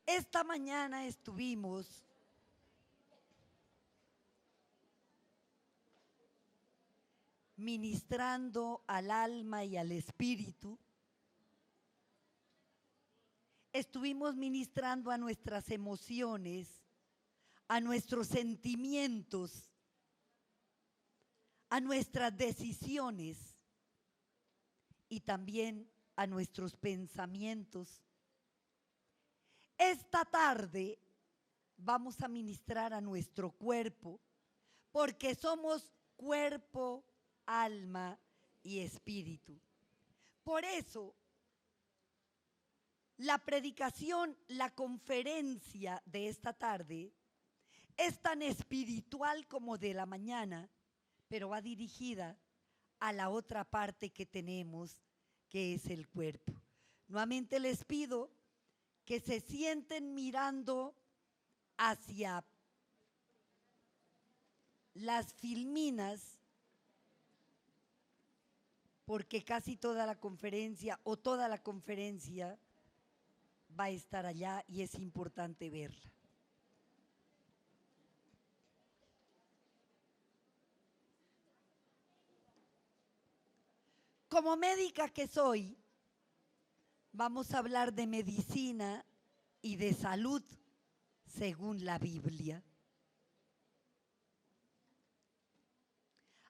Esta mañana estuvimos ministrando al alma y al espíritu. Estuvimos ministrando a nuestras emociones, a nuestros sentimientos, a nuestras decisiones y también a nuestros pensamientos. Esta tarde vamos a ministrar a nuestro cuerpo, porque somos cuerpo, alma y espíritu. Por eso, la predicación, la conferencia de esta tarde es tan espiritual como de la mañana, pero va dirigida a la otra parte que tenemos, que es el cuerpo. Nuevamente les pido que se sienten mirando hacia las filminas, porque casi toda la conferencia o toda la conferencia va a estar allá y es importante verla. Como médica que soy, vamos a hablar de medicina y de salud según la Biblia.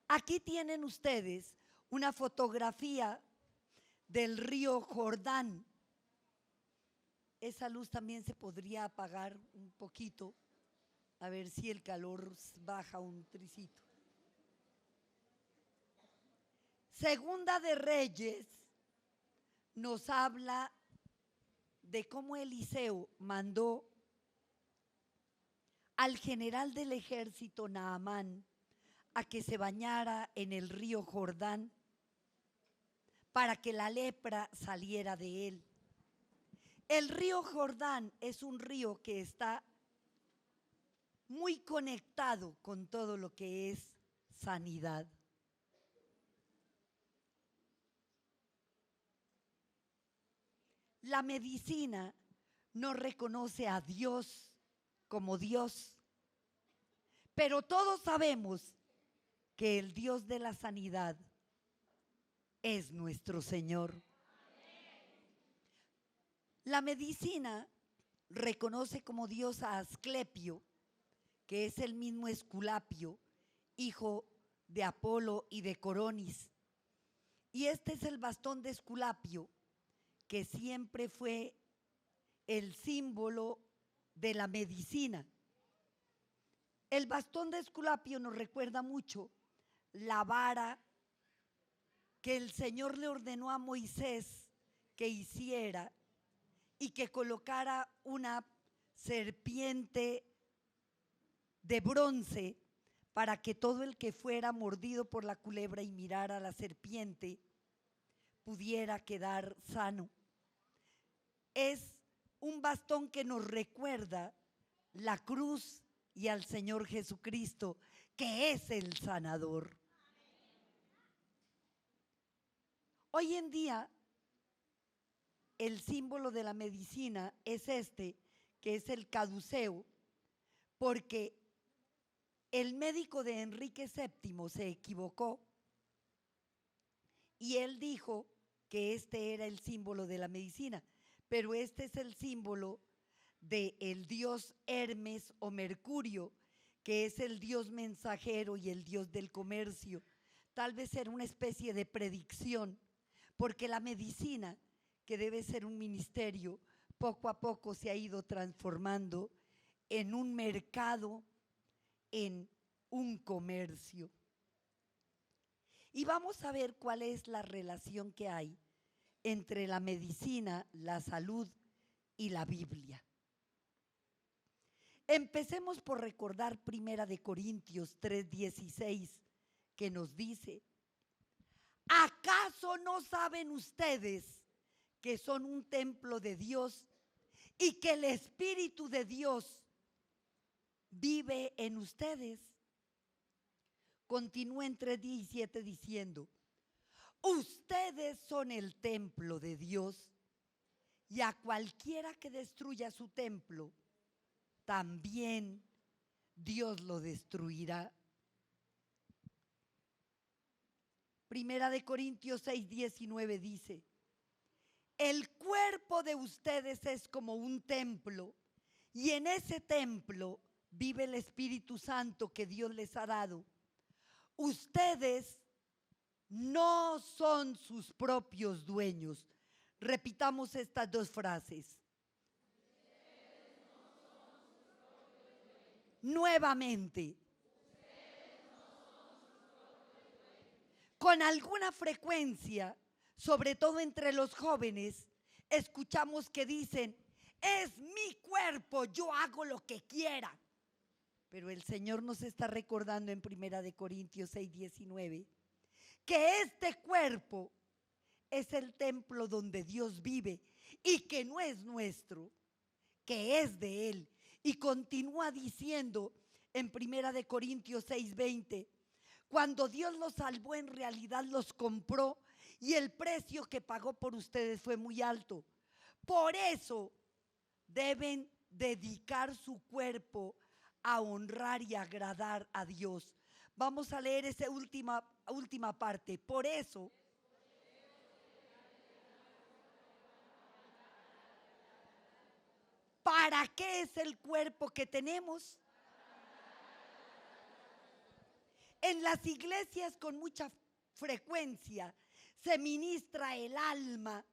Aquí tienen ustedes una fotografía del río Jordán. Esa luz también se podría apagar un poquito, a ver si el calor baja un tricito. Segunda de Reyes nos habla de cómo Eliseo mandó al general del ejército Naamán a que se bañara en el río Jordán para que la lepra saliera de él. El río Jordán es un río que está muy conectado con todo lo que es sanidad. La medicina no reconoce a Dios como Dios, pero todos sabemos que el Dios de la sanidad es nuestro Señor. La medicina reconoce como Dios a Asclepio, que es el mismo Esculapio, hijo de Apolo y de Coronis. Y este es el bastón de Esculapio, que siempre fue el símbolo de la medicina. El bastón de Esculapio nos recuerda mucho la vara que el Señor le ordenó a Moisés que hiciera y que colocara una serpiente de bronce para que todo el que fuera mordido por la culebra y mirara a la serpiente pudiera quedar sano. Es un bastón que nos recuerda la cruz y al Señor Jesucristo, que es el sanador. Hoy en día, el símbolo de la medicina es este, que es el caduceo, porque el médico de Enrique VII se equivocó y él dijo que este era el símbolo de la medicina, pero este es el símbolo del dios Hermes o Mercurio, que es el dios mensajero y el dios del comercio. Tal vez era una especie de predicción, porque la medicina, que debe ser un ministerio, poco a poco se ha ido transformando en un mercado, en un comercio. Y vamos a ver cuál es la relación que hay entre la medicina, la salud y la Biblia. Empecemos por recordar 1 Corintios 3:16, que nos dice: ¿acaso no saben ustedes que son un templo de Dios y que el Espíritu de Dios vive en ustedes? Continúa en 3:17 diciendo: ustedes son el templo de Dios y a cualquiera que destruya su templo, también Dios lo destruirá. Primera de Corintios 6:19 dice: el cuerpo de ustedes es como un templo, y en ese templo vive el Espíritu Santo que Dios les ha dado. Ustedes no son sus propios dueños. Repitamos estas dos frases. Nuevamente. Con alguna frecuencia, sobre todo entre los jóvenes, escuchamos que dicen: es mi cuerpo, yo hago lo que quiera. Pero el Señor nos está recordando en Primera de Corintios 6:19 que este cuerpo es el templo donde Dios vive y que no es nuestro, que es de Él. Y continúa diciendo en Primera de Corintios 6:20: cuando Dios los salvó, en realidad los compró y el precio que pagó por ustedes fue muy alto. Por eso deben dedicar su cuerpo a honrar y agradar a Dios. Vamos a leer esa última parte. Por eso, ¿para qué es el cuerpo que tenemos? En las iglesias con mucha frecuencia se ministra el alma,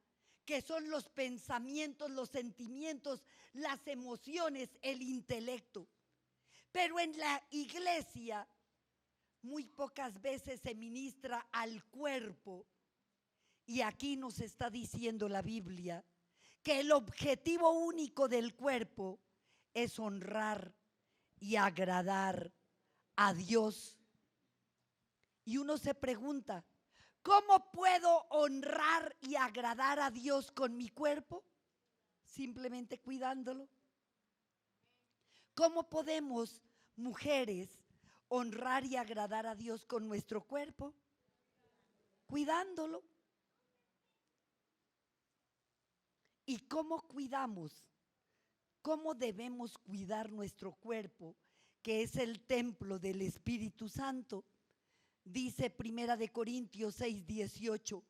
que son los pensamientos, los sentimientos, las emociones, el intelecto. Pero en la iglesia muy pocas veces se ministra al cuerpo. Y aquí nos está diciendo la Biblia que el objetivo único del cuerpo es honrar y agradar a Dios. Y uno se pregunta: ¿cómo puedo honrar y agradar a Dios con mi cuerpo? Simplemente cuidándolo. ¿Cómo podemos, mujeres, honrar y agradar a Dios con nuestro cuerpo? Cuidándolo. ¿Y cómo cuidamos? ¿Cómo debemos cuidar nuestro cuerpo, que es el templo del Espíritu Santo? Dice Primera de Corintios 6:18: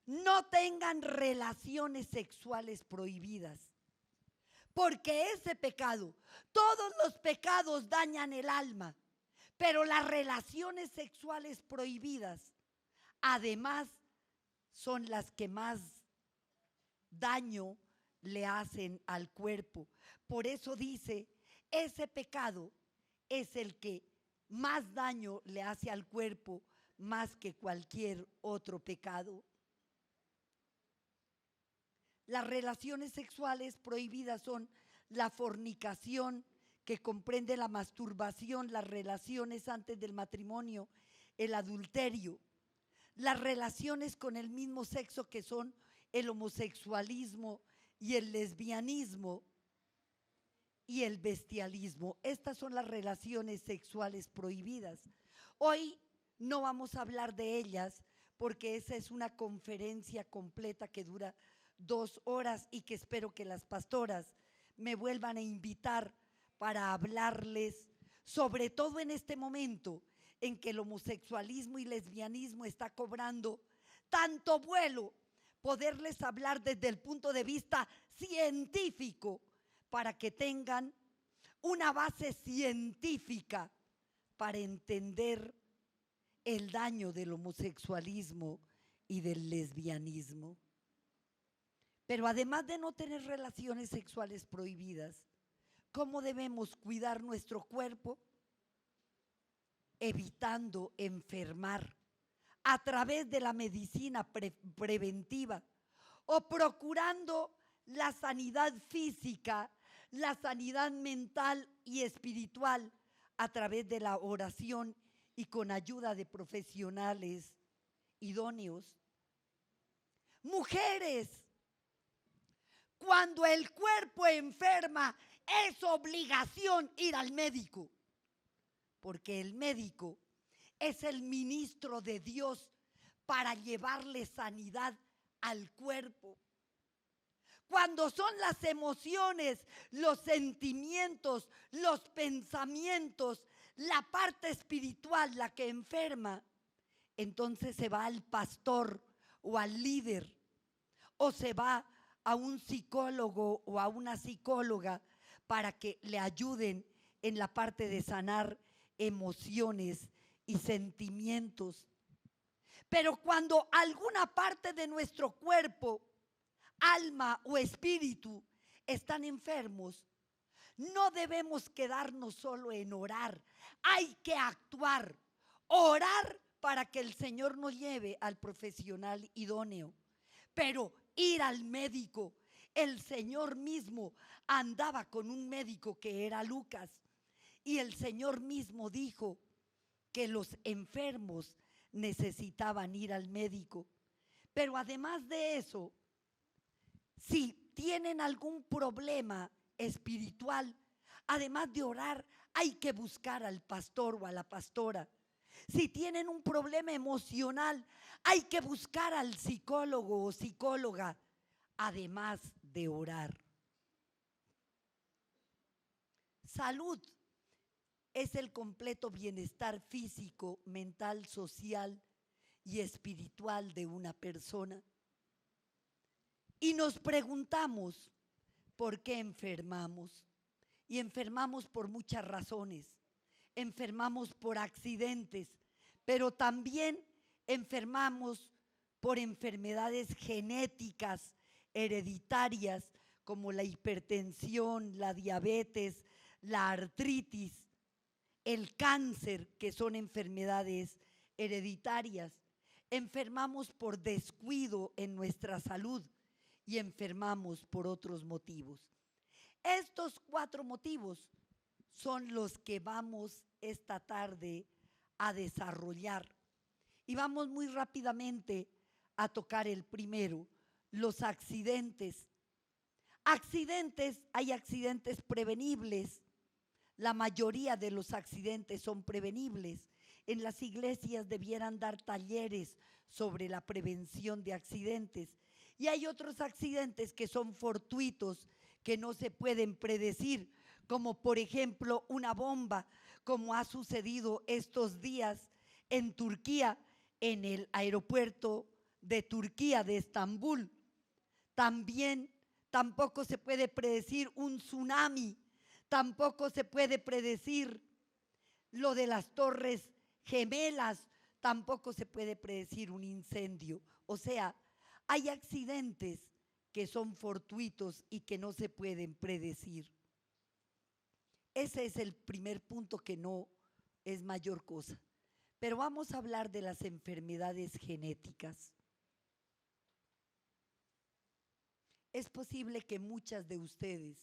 no tengan relaciones sexuales prohibidas, porque ese pecado, todos los pecados dañan el alma, pero las relaciones sexuales prohibidas, además, son las que más daño le hacen al cuerpo. Por eso dice, ese pecado es el que más daño le hace al cuerpo más que cualquier otro pecado. Las relaciones sexuales prohibidas son la fornicación, que comprende la masturbación, las relaciones antes del matrimonio, el adulterio, las relaciones con el mismo sexo, que son el homosexualismo y el lesbianismo y el bestialismo. Estas son las relaciones sexuales prohibidas. Hoy no vamos a hablar de ellas porque esa es una conferencia completa que dura 2 horas y que espero que las pastoras me vuelvan a invitar para hablarles, sobre todo en este momento en que el homosexualismo y lesbianismo está cobrando tanto vuelo, poderles hablar desde el punto de vista científico para que tengan una base científica para entender el daño del homosexualismo y del lesbianismo. Pero además de no tener relaciones sexuales prohibidas, ¿cómo debemos cuidar nuestro cuerpo? Evitando enfermar a través de la medicina preventiva o procurando la sanidad física, la sanidad mental y espiritual a través de la oración y con ayuda de profesionales idóneos. Mujeres, cuando el cuerpo enferma, es obligación ir al médico, porque el médico es el ministro de Dios para llevarle sanidad al cuerpo. Cuando son las emociones, los sentimientos, los pensamientos, la parte espiritual la que enferma, entonces se va al pastor o al líder, o se va a un psicólogo o a una psicóloga para que le ayuden en la parte de sanar emociones y sentimientos. Pero cuando alguna parte de nuestro cuerpo, alma o espíritu están enfermos, no debemos quedarnos solo en orar. Hay que actuar, orar para que el Señor nos lleve al profesional idóneo. Pero ir al médico, el Señor mismo andaba con un médico que era Lucas, y el Señor mismo dijo que los enfermos necesitaban ir al médico. Pero además de eso, si tienen algún problema espiritual, además de orar, hay que buscar al pastor o a la pastora. Si tienen un problema emocional, hay que buscar al psicólogo o psicóloga, además de orar. Salud es el completo bienestar físico, mental, social y espiritual de una persona. Y nos preguntamos, ¿por qué enfermamos? Y enfermamos por muchas razones. Enfermamos por accidentes, pero también enfermamos por enfermedades genéticas, hereditarias, como la hipertensión, la diabetes, la artritis, el cáncer, que son enfermedades hereditarias. Enfermamos por descuido en nuestra salud y enfermamos por otros motivos. Estos 4 motivos son los que vamos esta tarde a desarrollar. Y vamos muy rápidamente a tocar el primero, los accidentes. Accidentes, hay accidentes prevenibles. La mayoría de los accidentes son prevenibles. En las iglesias debieran dar talleres sobre la prevención de accidentes. Y hay otros accidentes que son fortuitos, que no se pueden predecir, como por ejemplo una bomba, como ha sucedido estos días en Turquía, en el aeropuerto de Turquía, de Estambul. También tampoco se puede predecir un tsunami, tampoco se puede predecir lo de las Torres Gemelas, tampoco se puede predecir un incendio. O sea, hay accidentes que son fortuitos y que no se pueden predecir. Ese es el primer punto, que no es mayor cosa. Pero vamos a hablar de las enfermedades genéticas. Es posible que muchas de ustedes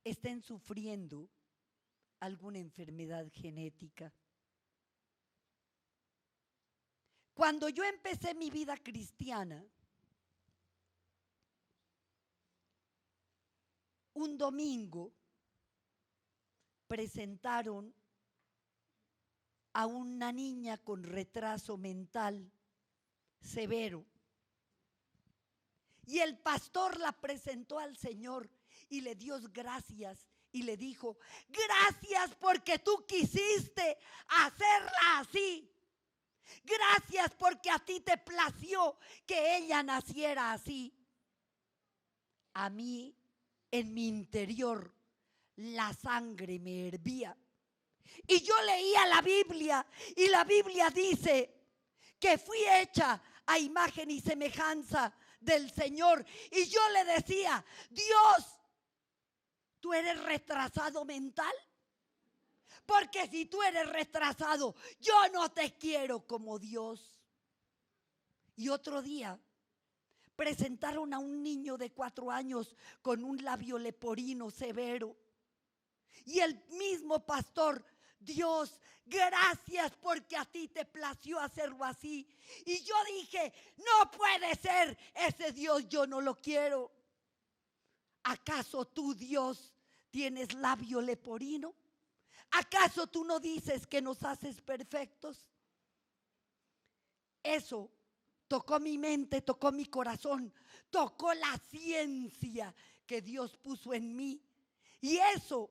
estén sufriendo alguna enfermedad genética. Cuando yo empecé mi vida cristiana, un domingo presentaron a una niña con retraso mental severo. Y el pastor la presentó al Señor y le dio gracias y le dijo: gracias porque tú quisiste hacerla así. Gracias porque a ti te plació que ella naciera así. A mí, en mi interior, la sangre me hervía. Y yo leía la Biblia y la Biblia dice que fui hecha a imagen y semejanza del Señor. Y yo le decía: Dios, ¿tú eres retrasado mental? Porque si tú eres retrasado, yo no te quiero como Dios. Y otro día presentaron a un niño de 4 años con un labio leporino severo. Y el mismo pastor: Dios, gracias porque a ti te plació hacerlo así. Y yo dije: no puede ser, ese Dios yo no lo quiero. ¿Acaso tú, Dios, tienes labio leporino? ¿Acaso tú no dices que nos haces perfectos? Eso tocó mi mente, tocó mi corazón, tocó la ciencia que Dios puso en mí. Y eso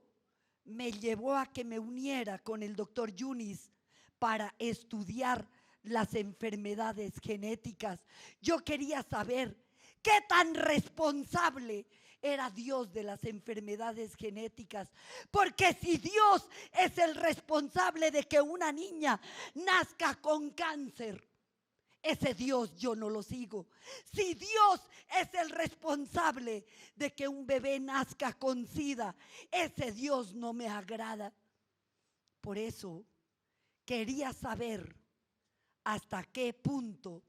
me llevó a que me uniera con el doctor Yunis para estudiar las enfermedades genéticas. Yo quería saber qué tan responsable era Dios de las enfermedades genéticas. Porque si Dios es el responsable de que una niña nazca con cáncer, ese Dios yo no lo sigo. Si Dios es el responsable de que un bebé nazca con SIDA, ese Dios no me agrada. Por eso quería saber hasta qué punto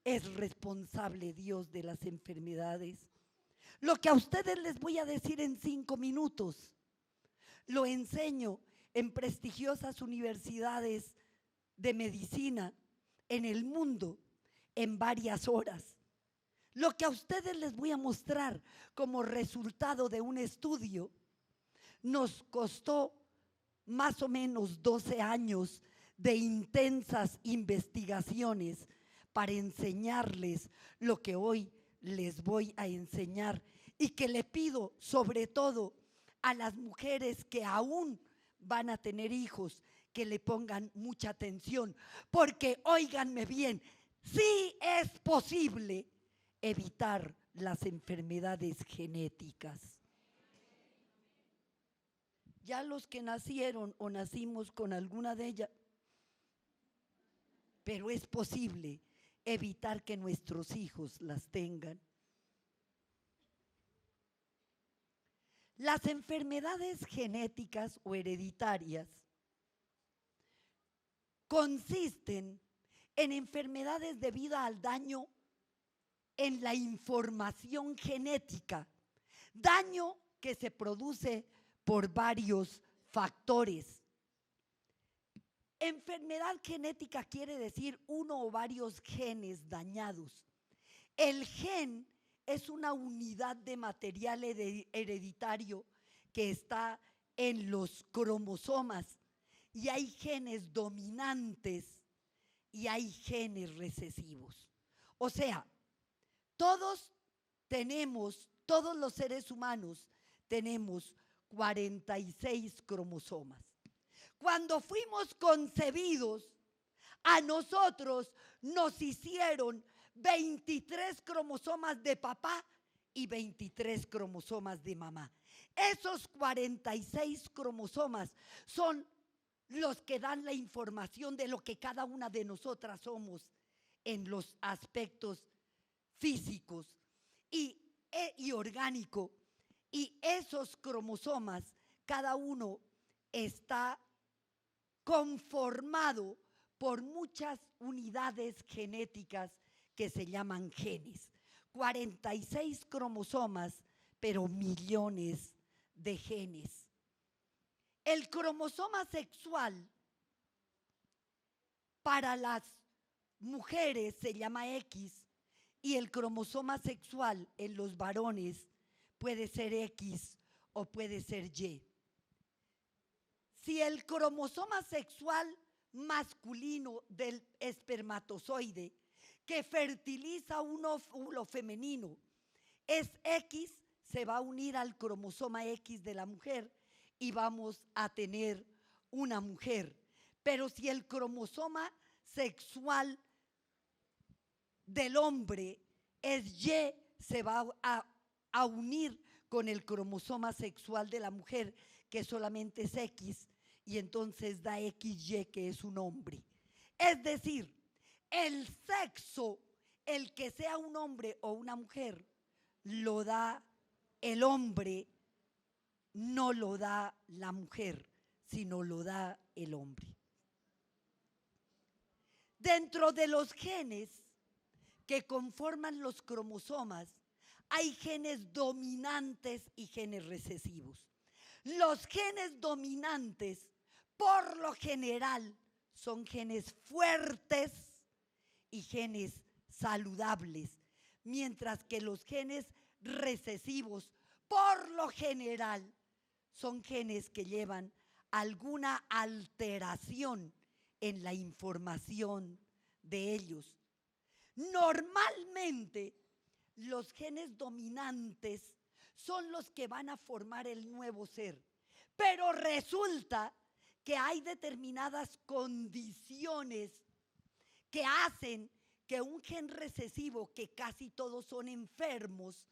es responsable Dios de las enfermedades. Lo que a ustedes les voy a decir en 5 minutos, lo enseño en prestigiosas universidades de medicina en el mundo en varias horas. Lo que a ustedes les voy a mostrar como resultado de un estudio nos costó más o menos 12 años de intensas investigaciones para enseñarles lo que hoy les voy a enseñar, y que le pido sobre todo a las mujeres que aún van a tener hijos que le pongan mucha atención, porque óiganme bien, sí es posible evitar las enfermedades genéticas. Ya los que nacieron o nacimos con alguna de ellas, pero es posible evitar que nuestros hijos las tengan. Las enfermedades genéticas o hereditarias consisten en enfermedades debidas al daño en la información genética, daño que se produce por varios factores. Enfermedad genética quiere decir uno o varios genes dañados. El gen es una unidad de material hereditario que está en los cromosomas, y hay genes dominantes y hay genes recesivos. O sea, todos los seres humanos tenemos 46 cromosomas. Cuando fuimos concebidos, a nosotros nos hicieron 23 cromosomas de papá y 23 cromosomas de mamá. Esos 46 cromosomas son los que dan la información de lo que cada una de nosotras somos en los aspectos físicos y orgánico. Y esos cromosomas, cada uno está conformado por muchas unidades genéticas que se llaman genes. 46 cromosomas, pero millones de genes. El cromosoma sexual para las mujeres se llama X, y el cromosoma sexual en los varones puede ser X o puede ser Y. Si el cromosoma sexual masculino del espermatozoide que fertiliza un óvulo femenino es X, se va a unir al cromosoma X de la mujer y vamos a tener una mujer. Pero si el cromosoma sexual del hombre es Y, se va a unir con el cromosoma sexual de la mujer, que solamente es X, y entonces da XY, que es un hombre. Es decir, el sexo, el que sea un hombre o una mujer, lo da el hombre, no lo da la mujer, sino lo da el hombre. Dentro de los genes que conforman los cromosomas, hay genes dominantes y genes recesivos. Los genes dominantes, por lo general, son genes fuertes y genes saludables, mientras que los genes recesivos, por lo general, son genes que llevan alguna alteración en la información de ellos. Normalmente los genes dominantes son los que van a formar el nuevo ser, pero resulta que hay determinadas condiciones que hacen que un gen recesivo, que casi todos son enfermos,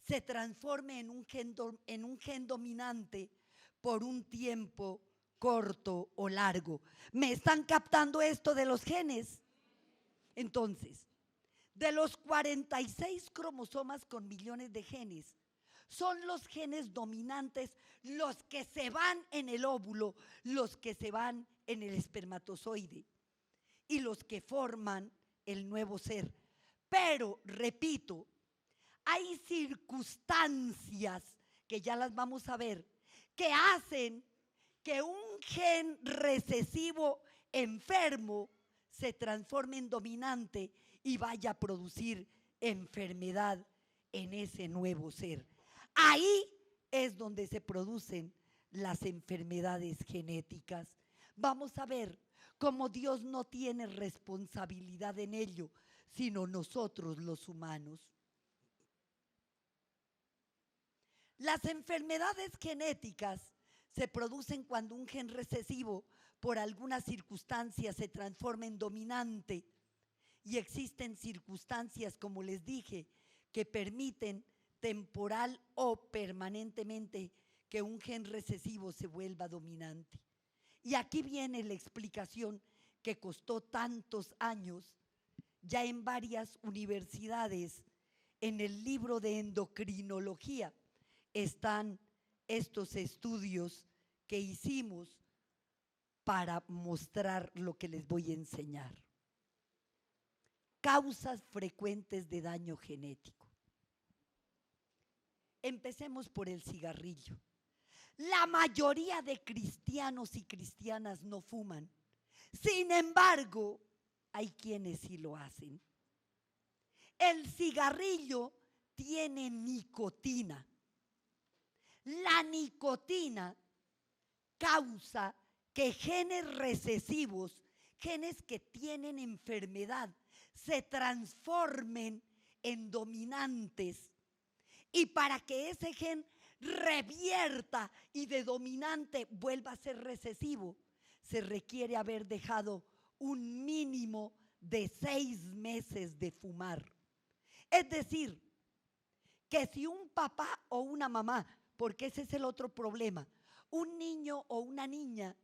se transforme en un gen dominante por un tiempo corto o largo. ¿Me están captando esto de los genes? Entonces, de los 46 cromosomas con millones de genes, son los genes dominantes los que se van en el óvulo, los que se van en el espermatozoide y los que forman el nuevo ser. Pero, repito, hay circunstancias que ya las vamos a ver, que hacen que un gen recesivo enfermo se transforme en dominante y vaya a producir enfermedad en ese nuevo ser. Ahí es donde se producen las enfermedades genéticas. Vamos a ver cómo Dios no tiene responsabilidad en ello, sino nosotros los humanos. Las enfermedades genéticas se producen cuando un gen recesivo por alguna circunstancia se transforma en dominante, y existen circunstancias, como les dije, que permiten temporal o permanentemente que un gen recesivo se vuelva dominante. Y aquí viene la explicación que costó tantos años. Ya en varias universidades, en el libro de endocrinología, están estos estudios que hicimos para mostrar lo que les voy a enseñar. Causas frecuentes de daño genético. Empecemos por el cigarrillo. La mayoría de cristianos y cristianas no fuman. Sin embargo, hay quienes sí lo hacen. El cigarrillo tiene nicotina. La nicotina causa que genes recesivos, genes que tienen enfermedad, se transformen en dominantes. Y para que ese gen revierta y de dominante vuelva a ser recesivo, se requiere haber dejado un mínimo de 6 meses de fumar. Es decir, que si un papá o una mamá, porque ese es el otro problema, un niño o una niña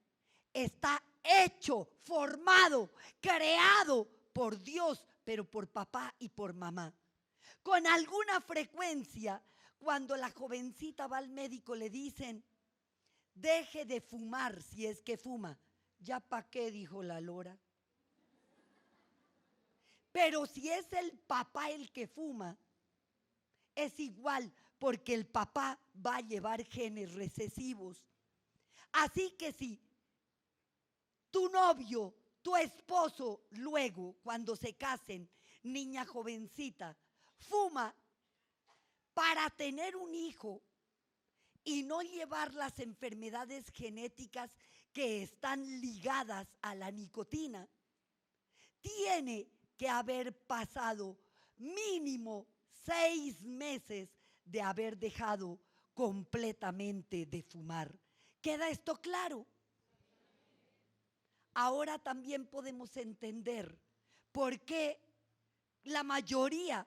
está hecho, formado, creado por Dios, pero por papá y por mamá. Con alguna frecuencia, cuando la jovencita va al médico, le dicen, deje de fumar si es que fuma. ¿Ya para qué? Dijo la lora. Pero si es el papá el que fuma, es igual, porque el papá va a llevar genes recesivos. Así que si tu novio, tu esposo, luego, cuando se casen, niña jovencita, fuma, para tener un hijo y no llevar las enfermedades genéticas que están ligadas a la nicotina, tiene que haber pasado mínimo 6 meses de haber dejado completamente de fumar. ¿Queda esto claro? Ahora también podemos entender por qué la mayoría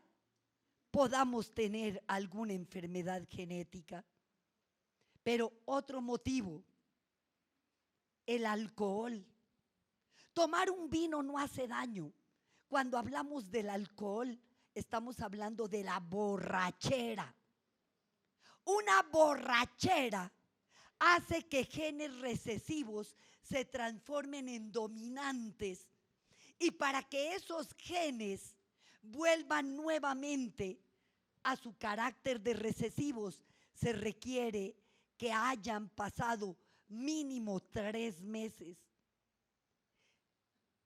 podamos tener alguna enfermedad genética. Pero otro motivo, el alcohol. Tomar un vino no hace daño. Cuando hablamos del alcohol, estamos hablando de la borrachera. Una borrachera hace que genes recesivos se transformen en dominantes. Y para que esos genes vuelvan nuevamente a su carácter de recesivos, se requiere que hayan pasado mínimo 3 meses.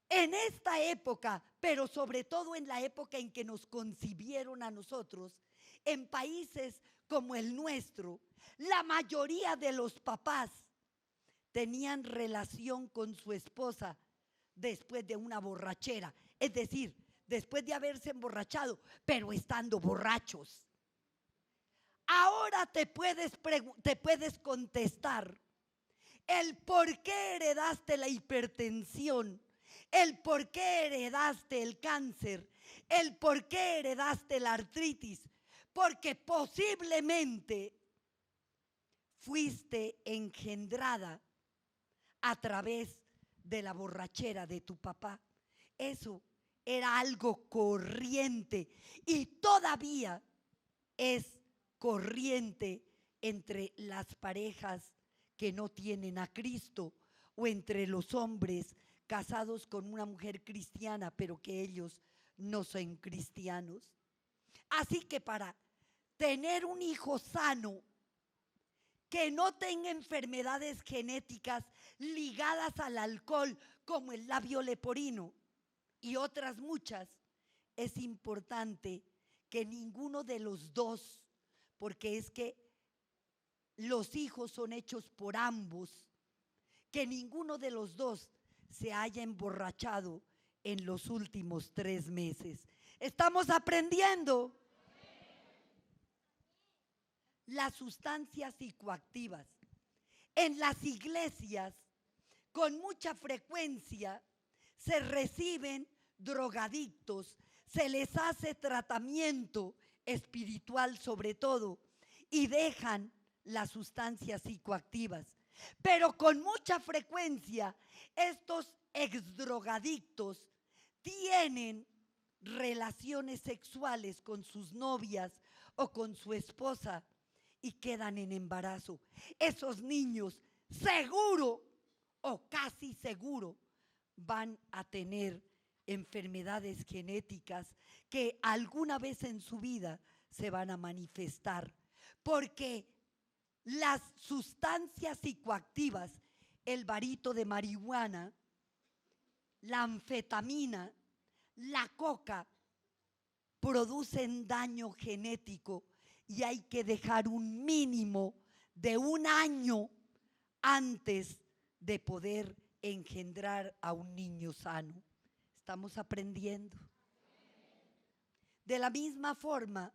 En esta época, pero sobre todo en la época en que nos concibieron a nosotros, en países como el nuestro, la mayoría de los papás tenían relación con su esposa después de una borrachera. Es decir, después de haberse emborrachado, pero estando borrachos. Ahora te puedes contestar el por qué heredaste la hipertensión, el por qué heredaste el cáncer, el por qué heredaste la artritis, porque posiblemente fuiste engendrada a través de la borrachera de tu papá. Eso era algo corriente y todavía es corriente entre las parejas que no tienen a Cristo o entre los hombres casados con una mujer cristiana, pero que ellos no son cristianos. Así que para tener un hijo sano, que no tenga enfermedades genéticas ligadas al alcohol, como el labio leporino y otras muchas, es importante que ninguno de los dos, porque es que los hijos son hechos por ambos, que ninguno de los dos se haya emborrachado en los últimos 3 meses. ¿Estamos aprendiendo? Las sustancias psicoactivas. En las iglesias, con mucha frecuencia, se reciben drogadictos, se les hace tratamiento espiritual sobre todo y dejan las sustancias psicoactivas. Pero con mucha frecuencia estos exdrogadictos tienen relaciones sexuales con sus novias o con su esposa y quedan en embarazo. Esos niños seguro o casi seguro van a tener enfermedades genéticas que alguna vez en su vida se van a manifestar, porque las sustancias psicoactivas, el varito de marihuana, la anfetamina, la coca, producen daño genético y hay que dejar un mínimo de 1 año antes de poder engendrar a un niño sano. ¿Estamos aprendiendo? De la misma forma,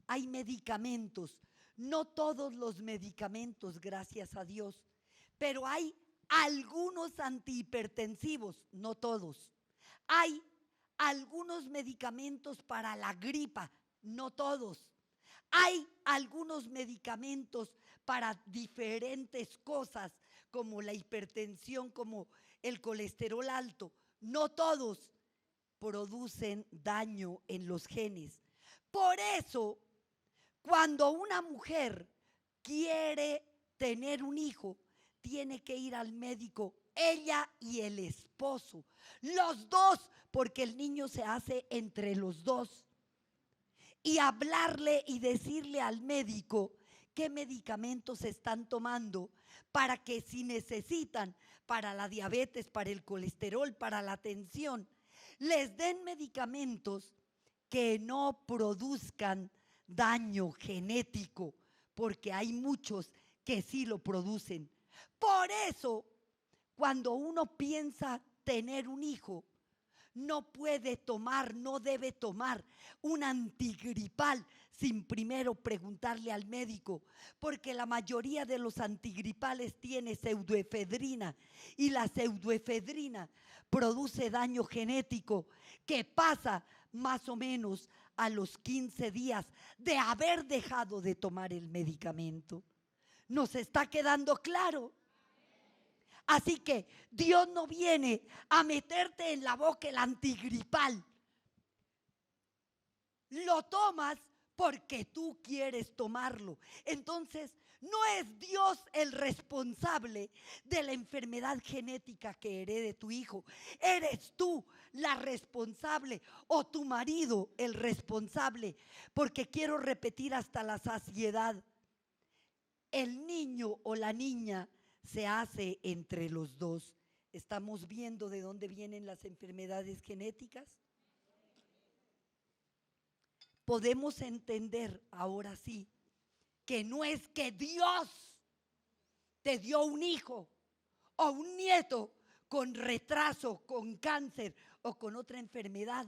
hay medicamentos. No todos los medicamentos, gracias a Dios, pero hay algunos antihipertensivos, no todos. Hay algunos medicamentos para la gripa, no todos. Hay algunos medicamentos para diferentes cosas, como la hipertensión, como el colesterol alto. No todos producen daño en los genes. Por eso, cuando una mujer quiere tener un hijo, tiene que ir al médico, ella y el esposo, los dos, porque el niño se hace entre los dos. Y hablarle y decirle al médico qué medicamentos están tomando para que si necesitan para la diabetes, para el colesterol, para la tensión, les den medicamentos que no produzcan daño genético, porque hay muchos que sí lo producen. Por eso, cuando uno piensa tener un hijo, no puede tomar, no debe tomar un antigripal sin primero preguntarle al médico, porque la mayoría de los antigripales tiene pseudoefedrina y la pseudoefedrina produce daño genético que pasa más o menos a los 15 días de haber dejado de tomar el medicamento. ¿Nos está quedando claro? Así que Dios no viene a meterte en la boca el antigripal. Lo tomas porque tú quieres tomarlo. Entonces, no es Dios el responsable de la enfermedad genética que herede tu hijo. Eres tú la responsable o tu marido el responsable. Porque quiero repetir hasta la saciedad. El niño o la niña se hace entre los dos. ¿Estamos viendo de dónde vienen las enfermedades genéticas? Podemos entender ahora sí que no es que Dios te dio un hijo o un nieto con retraso, con cáncer o con otra enfermedad.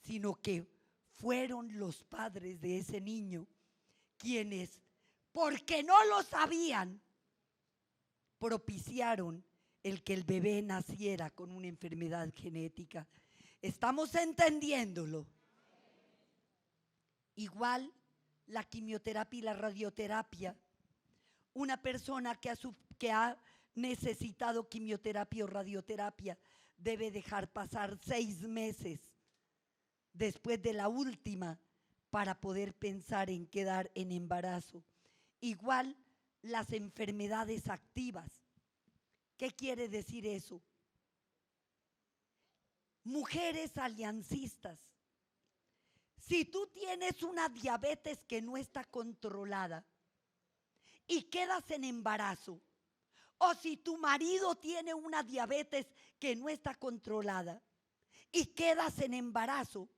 sino que fueron los padres de ese niño quienes, porque no lo sabían, propiciaron el que el bebé naciera con una enfermedad genética. ¿Estamos entendiéndolo? Igual la quimioterapia y la radioterapia. Una persona que ha necesitado quimioterapia o radioterapia debe dejar pasar 6 meses después de la última para poder pensar en quedar en embarazo. Igual las enfermedades activas. ¿Qué quiere decir eso? Mujeres aliancistas. Si tú tienes una diabetes que no está controlada y quedas en embarazo, o si tu marido tiene una diabetes que no está controlada y quedas en embarazo,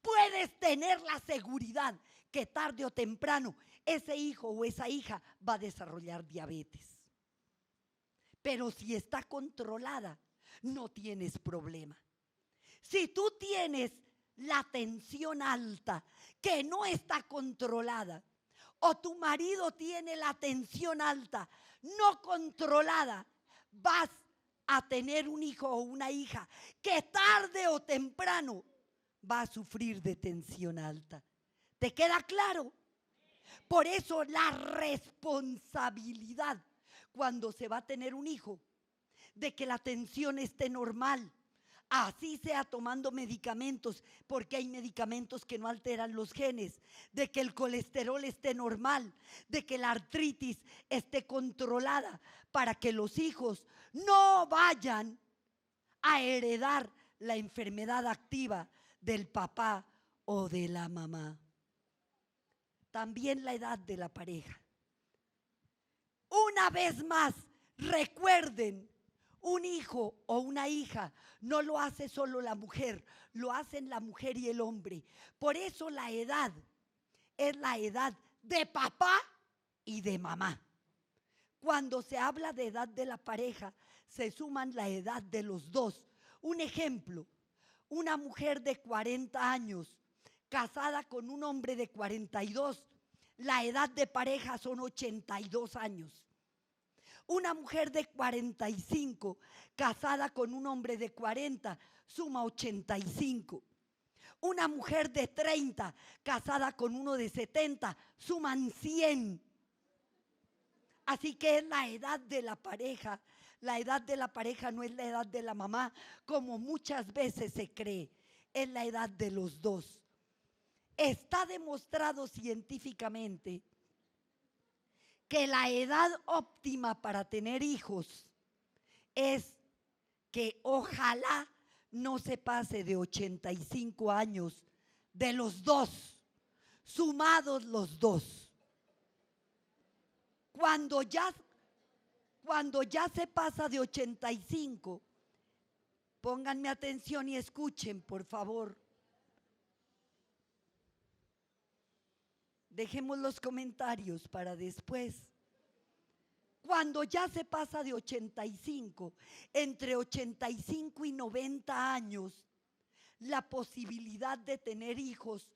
puedes tener la seguridad que tarde o temprano ese hijo o esa hija va a desarrollar diabetes. Pero si está controlada, no tienes problema. Si tú tienes la tensión alta que no está controlada, o tu marido tiene la tensión alta no controlada, vas a tener un hijo o una hija que tarde o temprano va a sufrir de tensión alta. ¿Te queda claro? Por eso la responsabilidad cuando se va a tener un hijo, de que la tensión esté normal, así sea tomando medicamentos, porque hay medicamentos que no alteran los genes, de que el colesterol esté normal, de que la artritis esté controlada, para que los hijos no vayan a heredar la enfermedad activa del papá o de la mamá. También la edad de la pareja. Una vez más, recuerden, un hijo o una hija no lo hace solo la mujer, lo hacen la mujer y el hombre. Por eso la edad es la edad de papá y de mamá. Cuando se habla de edad de la pareja, se suman la edad de los dos. Un ejemplo, una mujer de 40 años casada con un hombre de 42, la edad de pareja son 82 años. Una mujer de 45 casada con un hombre de 40 suma 85. Una mujer de 30 casada con uno de 70 suman 100. Así que es la edad de la pareja. La edad de la pareja no es la edad de la mamá, como muchas veces se cree. Es la edad de los dos. Está demostrado científicamente que la edad óptima para tener hijos es que ojalá no se pase de 85 años de los dos, sumados los dos. Cuando ya se pasa de 85, pónganme atención y escuchen, por favor. Dejemos los comentarios para después. Cuando ya se pasa de 85, entre 85 y 90 años, la posibilidad de tener hijos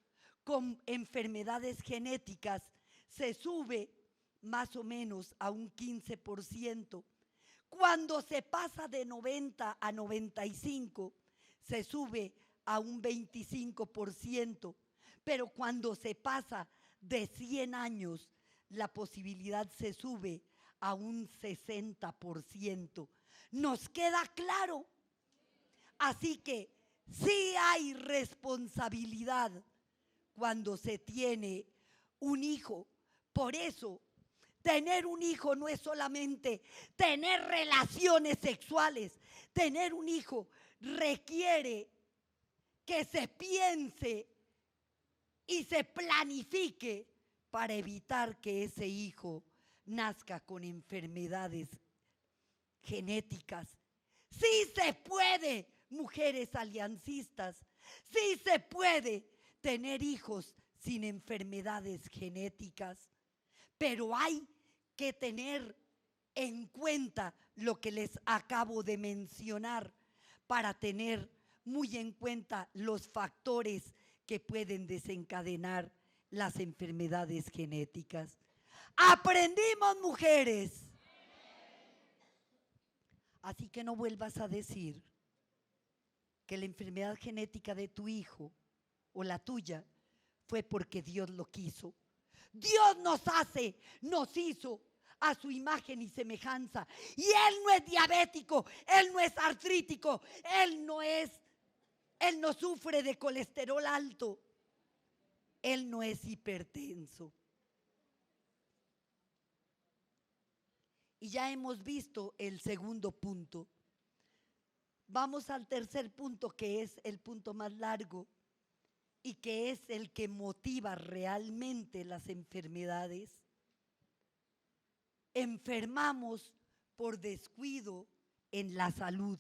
con enfermedades genéticas se sube más o menos a un 15%. Cuando se pasa de 90 a 95, se sube a un 25%. Pero cuando se pasa de 100 años, la posibilidad se sube a un 60%. ¿Nos queda claro? Así que sí hay responsabilidad cuando se tiene un hijo. Por eso, tener un hijo no es solamente tener relaciones sexuales. Tener un hijo requiere que se piense y se planifique para evitar que ese hijo nazca con enfermedades genéticas. Sí se puede, mujeres aliancistas, sí se puede tener hijos sin enfermedades genéticas, pero hay que tener en cuenta lo que les acabo de mencionar para tener muy en cuenta los factores que pueden desencadenar las enfermedades genéticas. Aprendimos, mujeres. Así que no vuelvas a decir que la enfermedad genética de tu hijo o la tuya fue porque Dios lo quiso. Dios nos hizo a su imagen y semejanza. Y Él no es diabético, Él no es artrítico, Él no sufre de colesterol alto, Él no es hipertenso. Y ya hemos visto el segundo punto. Vamos al tercer punto, que es el punto más largo y que es el que motiva realmente las enfermedades. Enfermamos por descuido en la salud.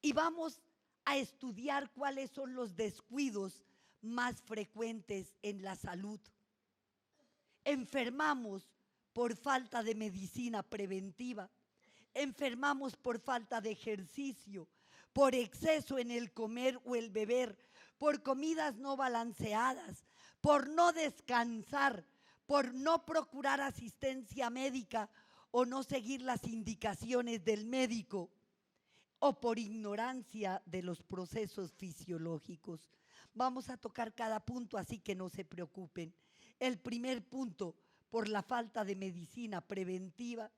Y vamos a estudiar cuáles son los descuidos más frecuentes en la salud. Enfermamos por falta de medicina preventiva. Enfermamos por falta de ejercicio, por exceso en el comer o el beber, por comidas no balanceadas, por no descansar, por no procurar asistencia médica o no seguir las indicaciones del médico, o por ignorancia de los procesos fisiológicos. Vamos a tocar cada punto, así que no se preocupen. El primer punto, por la falta de medicina preventiva.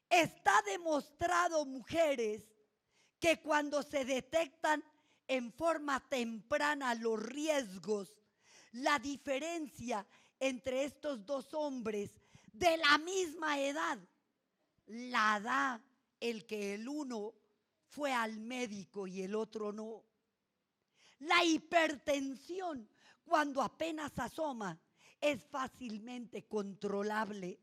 Está demostrado, mujeres, que cuando se detectan en forma temprana los riesgos, la diferencia entre estos dos hombres de la misma edad la da el que el uno fue al médico y el otro no. La hipertensión, cuando apenas asoma, es fácilmente controlable.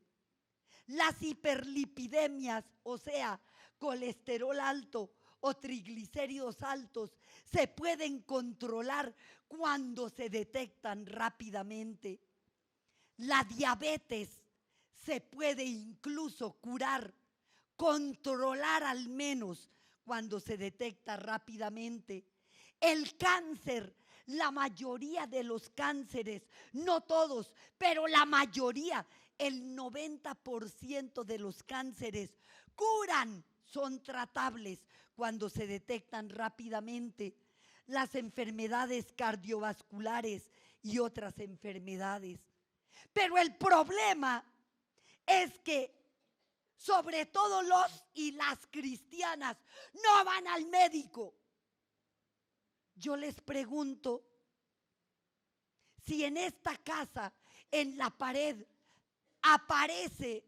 Las hiperlipidemias, o sea, colesterol alto o triglicéridos altos, se pueden controlar cuando se detectan rápidamente. La diabetes se puede incluso curar, controlar al menos cuando se detecta rápidamente. El cáncer, la mayoría de los cánceres, no todos, pero la mayoría, el 90% de los cánceres curan, son tratables cuando se detectan rápidamente. Las enfermedades cardiovasculares y otras enfermedades. Pero el problema es que sobre todo los y las cristianas no van al médico. Yo les pregunto, si en esta casa, en la pared, aparece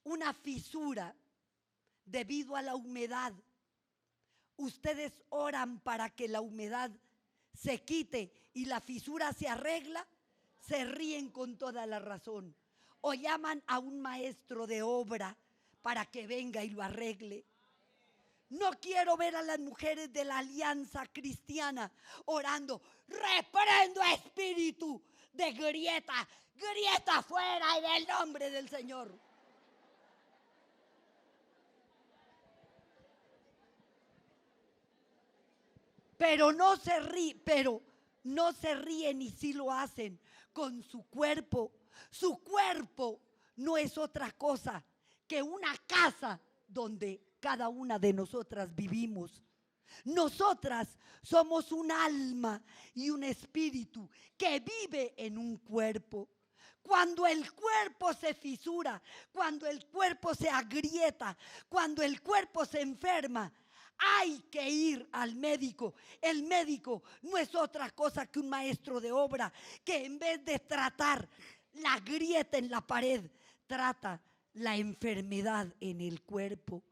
una fisura debido a la humedad, ¿ustedes oran para que la humedad se quite y la fisura se arregla? Se ríen con toda la razón. O llaman a un maestro de obra para que venga y lo arregle. No quiero ver a las mujeres de la Alianza Cristiana orando: reprendo espíritu de grieta, grieta fuera en el nombre del Señor. Pero no se ríen y sí lo hacen con su cuerpo. Su cuerpo no es otra cosa que una casa donde cada una de nosotras vivimos. Nosotras somos un alma y un espíritu que vive en un cuerpo. Cuando el cuerpo se fisura, cuando el cuerpo se agrieta, cuando el cuerpo se enferma, hay que ir al médico. El médico no es otra cosa que un maestro de obra que en vez de tratar la grieta en la pared, trata la enfermedad en el cuerpo.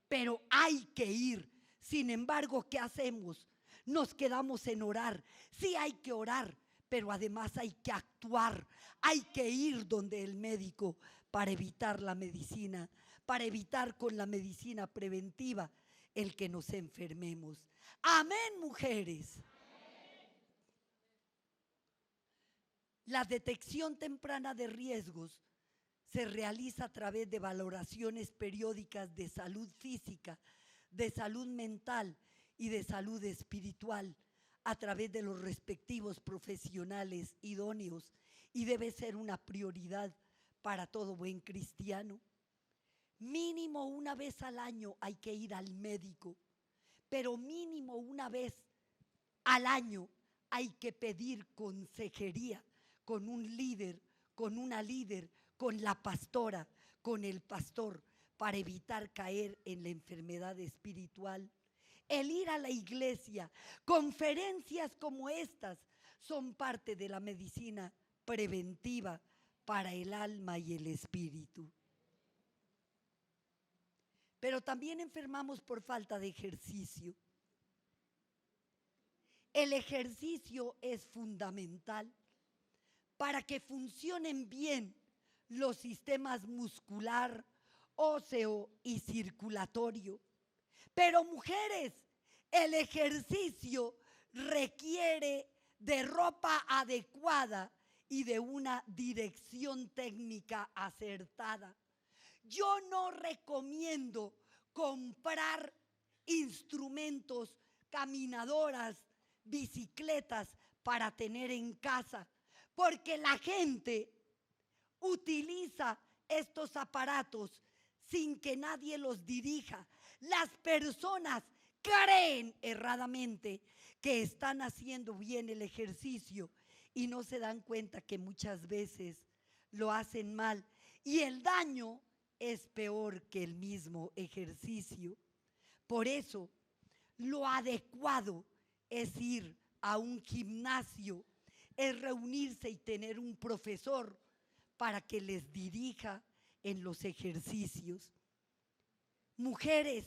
Pero hay que ir. Sin embargo, ¿qué hacemos? Nos quedamos en orar. Sí, hay que orar, pero además hay que actuar. Hay que ir donde el médico para evitar la medicina, para evitar con la medicina preventiva el que nos enfermemos. Amén, mujeres. La detección temprana de riesgos se realiza a través de valoraciones periódicas de salud física, de salud mental y de salud espiritual a través de los respectivos profesionales idóneos y debe ser una prioridad para todo buen cristiano. Mínimo una vez al año hay que ir al médico, pero mínimo una vez al año hay que pedir consejería con un líder, con una líder, con la pastora, con el pastor, para evitar caer en la enfermedad espiritual. El ir a la iglesia, conferencias como estas, son parte de la medicina preventiva para el alma y el espíritu. Pero también enfermamos por falta de ejercicio. El ejercicio es fundamental para que funcionen bien los sistemas muscular, óseo y circulatorio. Pero mujeres, el ejercicio requiere de ropa adecuada y de una dirección técnica acertada. Yo no recomiendo comprar instrumentos, caminadoras, bicicletas para tener en casa, porque la gente utiliza estos aparatos sin que nadie los dirija. Las personas creen erradamente que están haciendo bien el ejercicio y no se dan cuenta que muchas veces lo hacen mal y el daño es peor que el mismo ejercicio. Por eso, lo adecuado es ir a un gimnasio, es reunirse y tener un profesor para que les dirija en los ejercicios. Mujeres,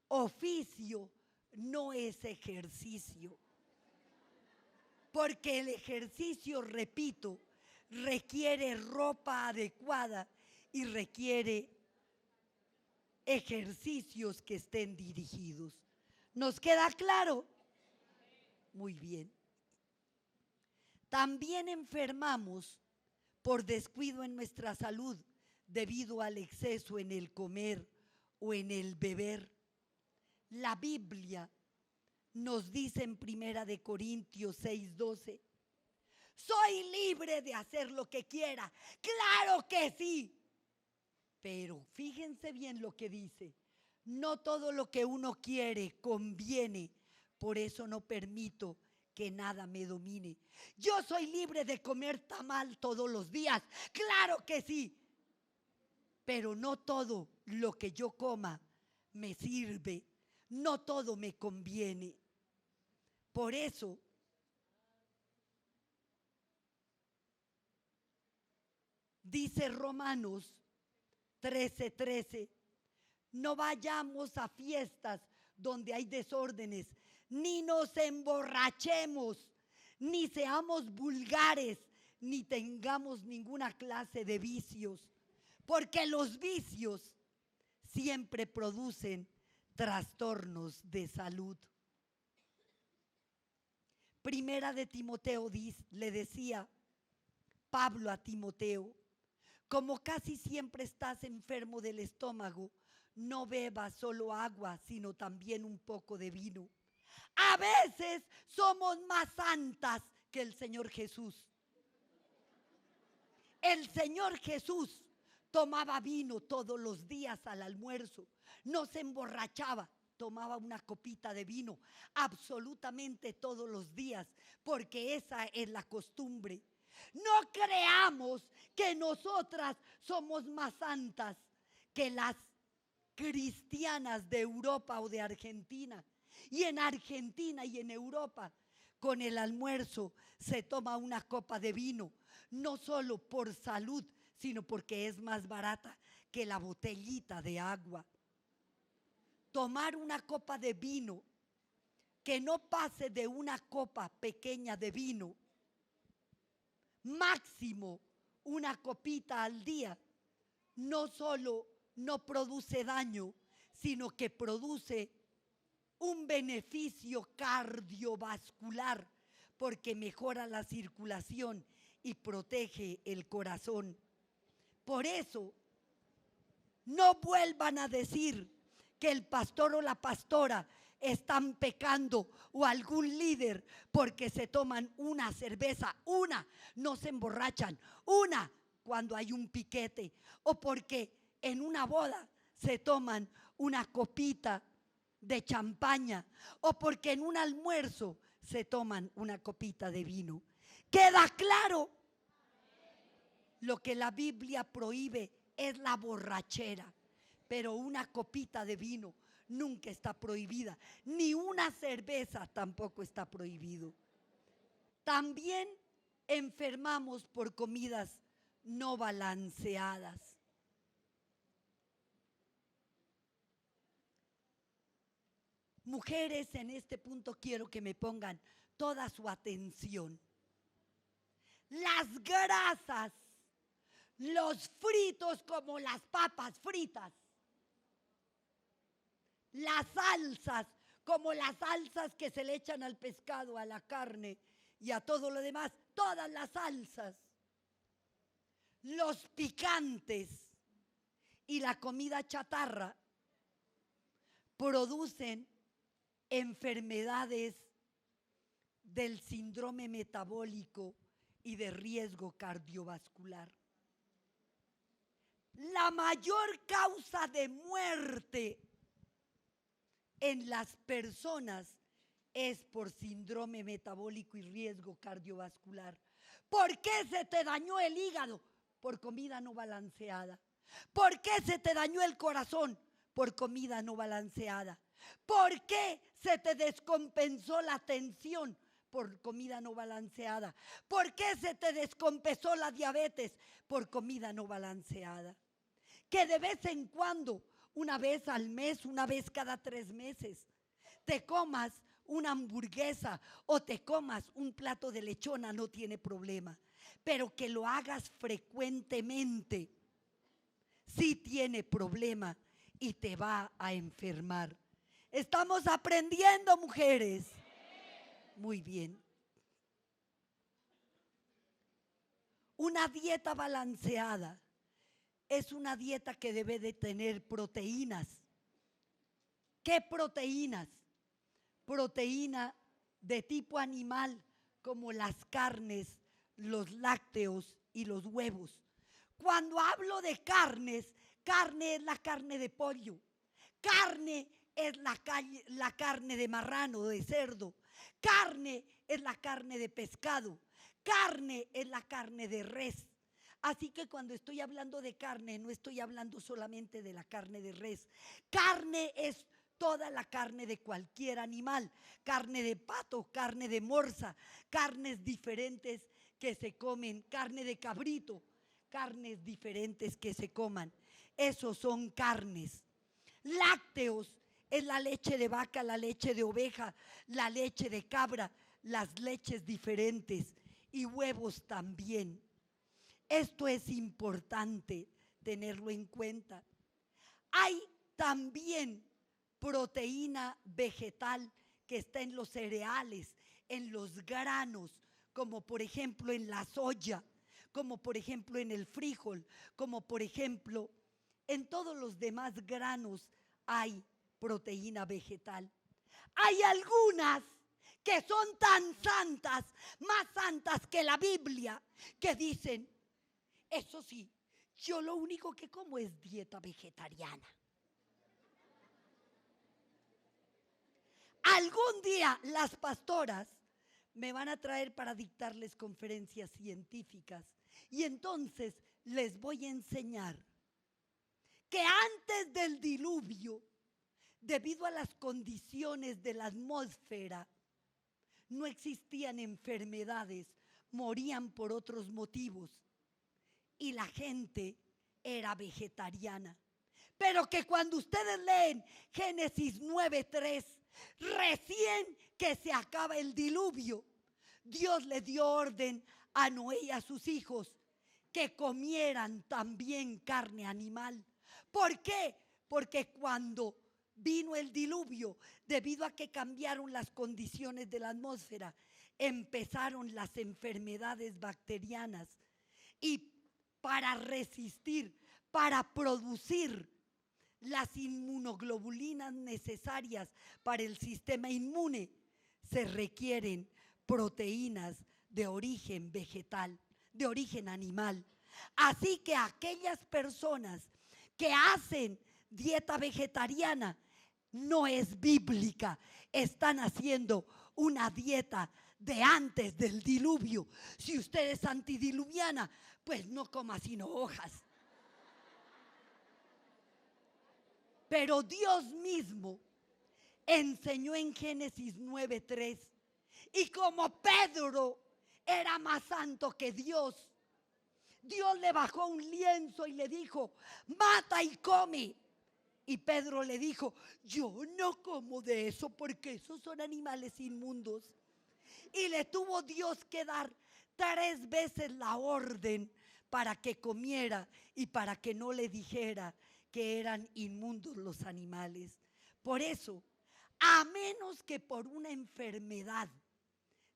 oficio no es ejercicio, porque el ejercicio, repito, requiere ropa adecuada y requiere ejercicios que estén dirigidos. ¿Nos queda claro? Muy bien. También enfermamos por descuido en nuestra salud debido al exceso en el comer o en el beber. La Biblia nos dice en 1 Corintios 6:12, soy libre de hacer lo que quiera. Claro que sí. Pero fíjense bien lo que dice. No todo lo que uno quiere conviene. Por eso no permito que nada me domine. Yo soy libre de comer tamal todos los días. Claro que sí. Pero no todo lo que yo coma me sirve. No todo me conviene. Por eso, dice Romanos 13:13, no vayamos a fiestas donde hay desórdenes, ni nos emborrachemos, ni seamos vulgares, ni tengamos ninguna clase de vicios, porque los vicios siempre producen trastornos de salud. Primera de Timoteo le decía Pablo a Timoteo, como casi siempre estás enfermo del estómago, no bebas solo agua, sino también un poco de vino. A veces somos más santas que el Señor Jesús. El Señor Jesús tomaba vino todos los días al almuerzo, no se emborrachaba, tomaba una copita de vino absolutamente todos los días, porque esa es la costumbre. No creamos que nosotras somos más santas que las cristianas de Europa o de Argentina. Y en Argentina y en Europa, con el almuerzo se toma una copa de vino, no solo por salud, sino porque es más barata que la botellita de agua. Tomar una copa de vino que no pase de una copa pequeña de vino, máximo una copita al día, no solo no produce daño, sino que produce un beneficio cardiovascular, porque mejora la circulación y protege el corazón. Por eso, no vuelvan a decir que el pastor o la pastora están pecando o algún líder porque se toman una cerveza, una, no se emborrachan, una cuando hay un piquete, o porque en una boda se toman una copita de champaña, o porque en un almuerzo se toman una copita de vino. ¿Queda claro? Lo que la Biblia prohíbe es la borrachera, pero una copita de vino nunca está prohibida, ni una cerveza tampoco está prohibido. También enfermamos por comidas no balanceadas. Mujeres, en este punto quiero que me pongan toda su atención. Las grasas, los fritos como las papas fritas, las salsas como las salsas que se le echan al pescado, a la carne y a todo lo demás, todas las salsas, los picantes y la comida chatarra producen enfermedades del síndrome metabólico y de riesgo cardiovascular. La mayor causa de muerte en las personas es por síndrome metabólico y riesgo cardiovascular. ¿Por qué se te dañó el hígado? Por comida no balanceada. ¿Por qué se te dañó el corazón? Por comida no balanceada. ¿Por qué se te descompensó la tensión? Por comida no balanceada. ¿Por qué se te descompensó la diabetes? Por comida no balanceada. Que de vez en cuando, una vez al mes, una vez cada 3 meses, te comas una hamburguesa o te comas un plato de lechona, no tiene problema. Pero que lo hagas frecuentemente, sí tiene problema y te va a enfermar. ¿Estamos aprendiendo, mujeres? Muy bien. Una dieta balanceada es una dieta que debe de tener proteínas. ¿Qué proteínas? Proteína de tipo animal, como las carnes, los lácteos y los huevos. Cuando hablo de carnes, carne es la carne de pollo, carne es la carne de marrano, de cerdo, carne es la carne de pescado, carne es la carne de res. Así que cuando estoy hablando de carne, no estoy hablando solamente de la carne de res. Carne es toda la carne de cualquier animal, carne de pato, carne de morsa, carnes diferentes que se comen, carne de cabrito, carnes diferentes que se coman. Esos son carnes. Lácteos es la leche de vaca, la leche de oveja, la leche de cabra, las leches diferentes, y huevos también. Esto es importante tenerlo en cuenta. Hay también proteína vegetal que está en los cereales, en los granos, como por ejemplo en la soya, como por ejemplo en el frijol, como por ejemplo en todos los demás granos hay proteína vegetal. Hay algunas que son tan santas, más santas que la Biblia, que dicen: eso sí, yo lo único que como es dieta vegetariana. Algún día las pastoras me van a traer para dictarles conferencias científicas y entonces les voy a enseñar que antes del diluvio, debido a las condiciones de la atmósfera, no existían enfermedades, morían por otros motivos y la gente era vegetariana. Pero que cuando ustedes leen Génesis 9:3, recién que se acaba el diluvio, Dios le dio orden a Noé y a sus hijos que comieran también carne animal. ¿Por qué? Porque cuando vino el diluvio, debido a que cambiaron las condiciones de la atmósfera, empezaron las enfermedades bacterianas y para resistir, para producir las inmunoglobulinas necesarias para el sistema inmune, se requieren proteínas de origen vegetal, de origen animal. Así que aquellas personas que hacen dieta vegetariana no es bíblica, están haciendo una dieta de antes del diluvio. Si usted es antidiluviana, pues no coma sino hojas. Pero Dios mismo enseñó en Génesis 9:3, y como Pedro era más santo que Dios, Dios le bajó un lienzo y le dijo: mata y come. Y Pedro le dijo: yo no como de eso, porque esos son animales inmundos. Y le tuvo Dios que dar 3 veces la orden para que comiera y para que no le dijera que eran inmundos los animales. Por eso, a menos que por una enfermedad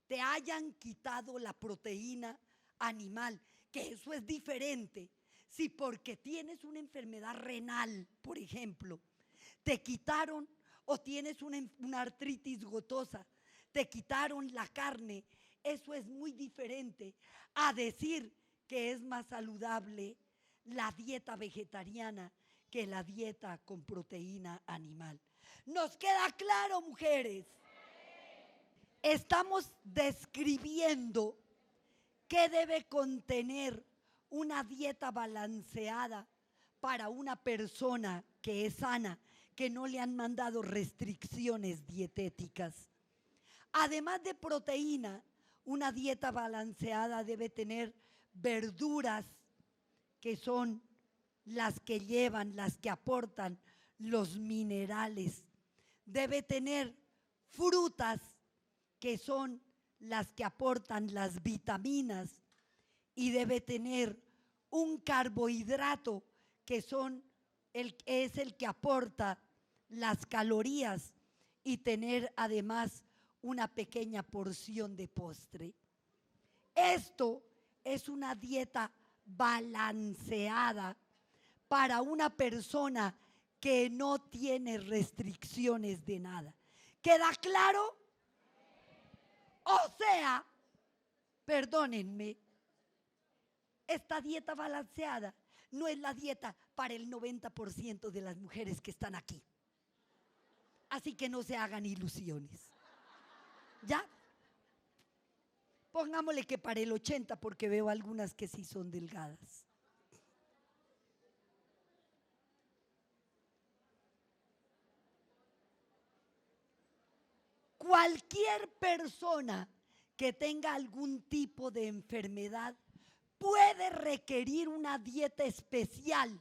te hayan quitado la proteína animal, que eso es diferente. Si porque tienes una enfermedad renal, por ejemplo, te quitaron, o tienes una artritis gotosa, te quitaron la carne, eso es muy diferente a decir que es más saludable la dieta vegetariana que la dieta con proteína animal. ¿Nos queda claro, mujeres? Estamos describiendo qué debe contener una dieta balanceada para una persona que es sana, que no le han mandado restricciones dietéticas. Además de proteína, una dieta balanceada debe tener verduras, que son las que llevan, las que aportan los minerales. Debe tener frutas, que son las que aportan las vitaminas, y debe tener un carbohidrato, que es el que aporta las calorías, y tener además una pequeña porción de postre. Esto es una dieta balanceada para una persona que no tiene restricciones de nada. ¿Queda claro? O sea, perdónenme, esta dieta balanceada no es la dieta para el 90% de las mujeres que están aquí. Así que no se hagan ilusiones. ¿Ya? Pongámosle que para el 80%, porque veo algunas que sí son delgadas. Cualquier persona que tenga algún tipo de enfermedad puede requerir una dieta especial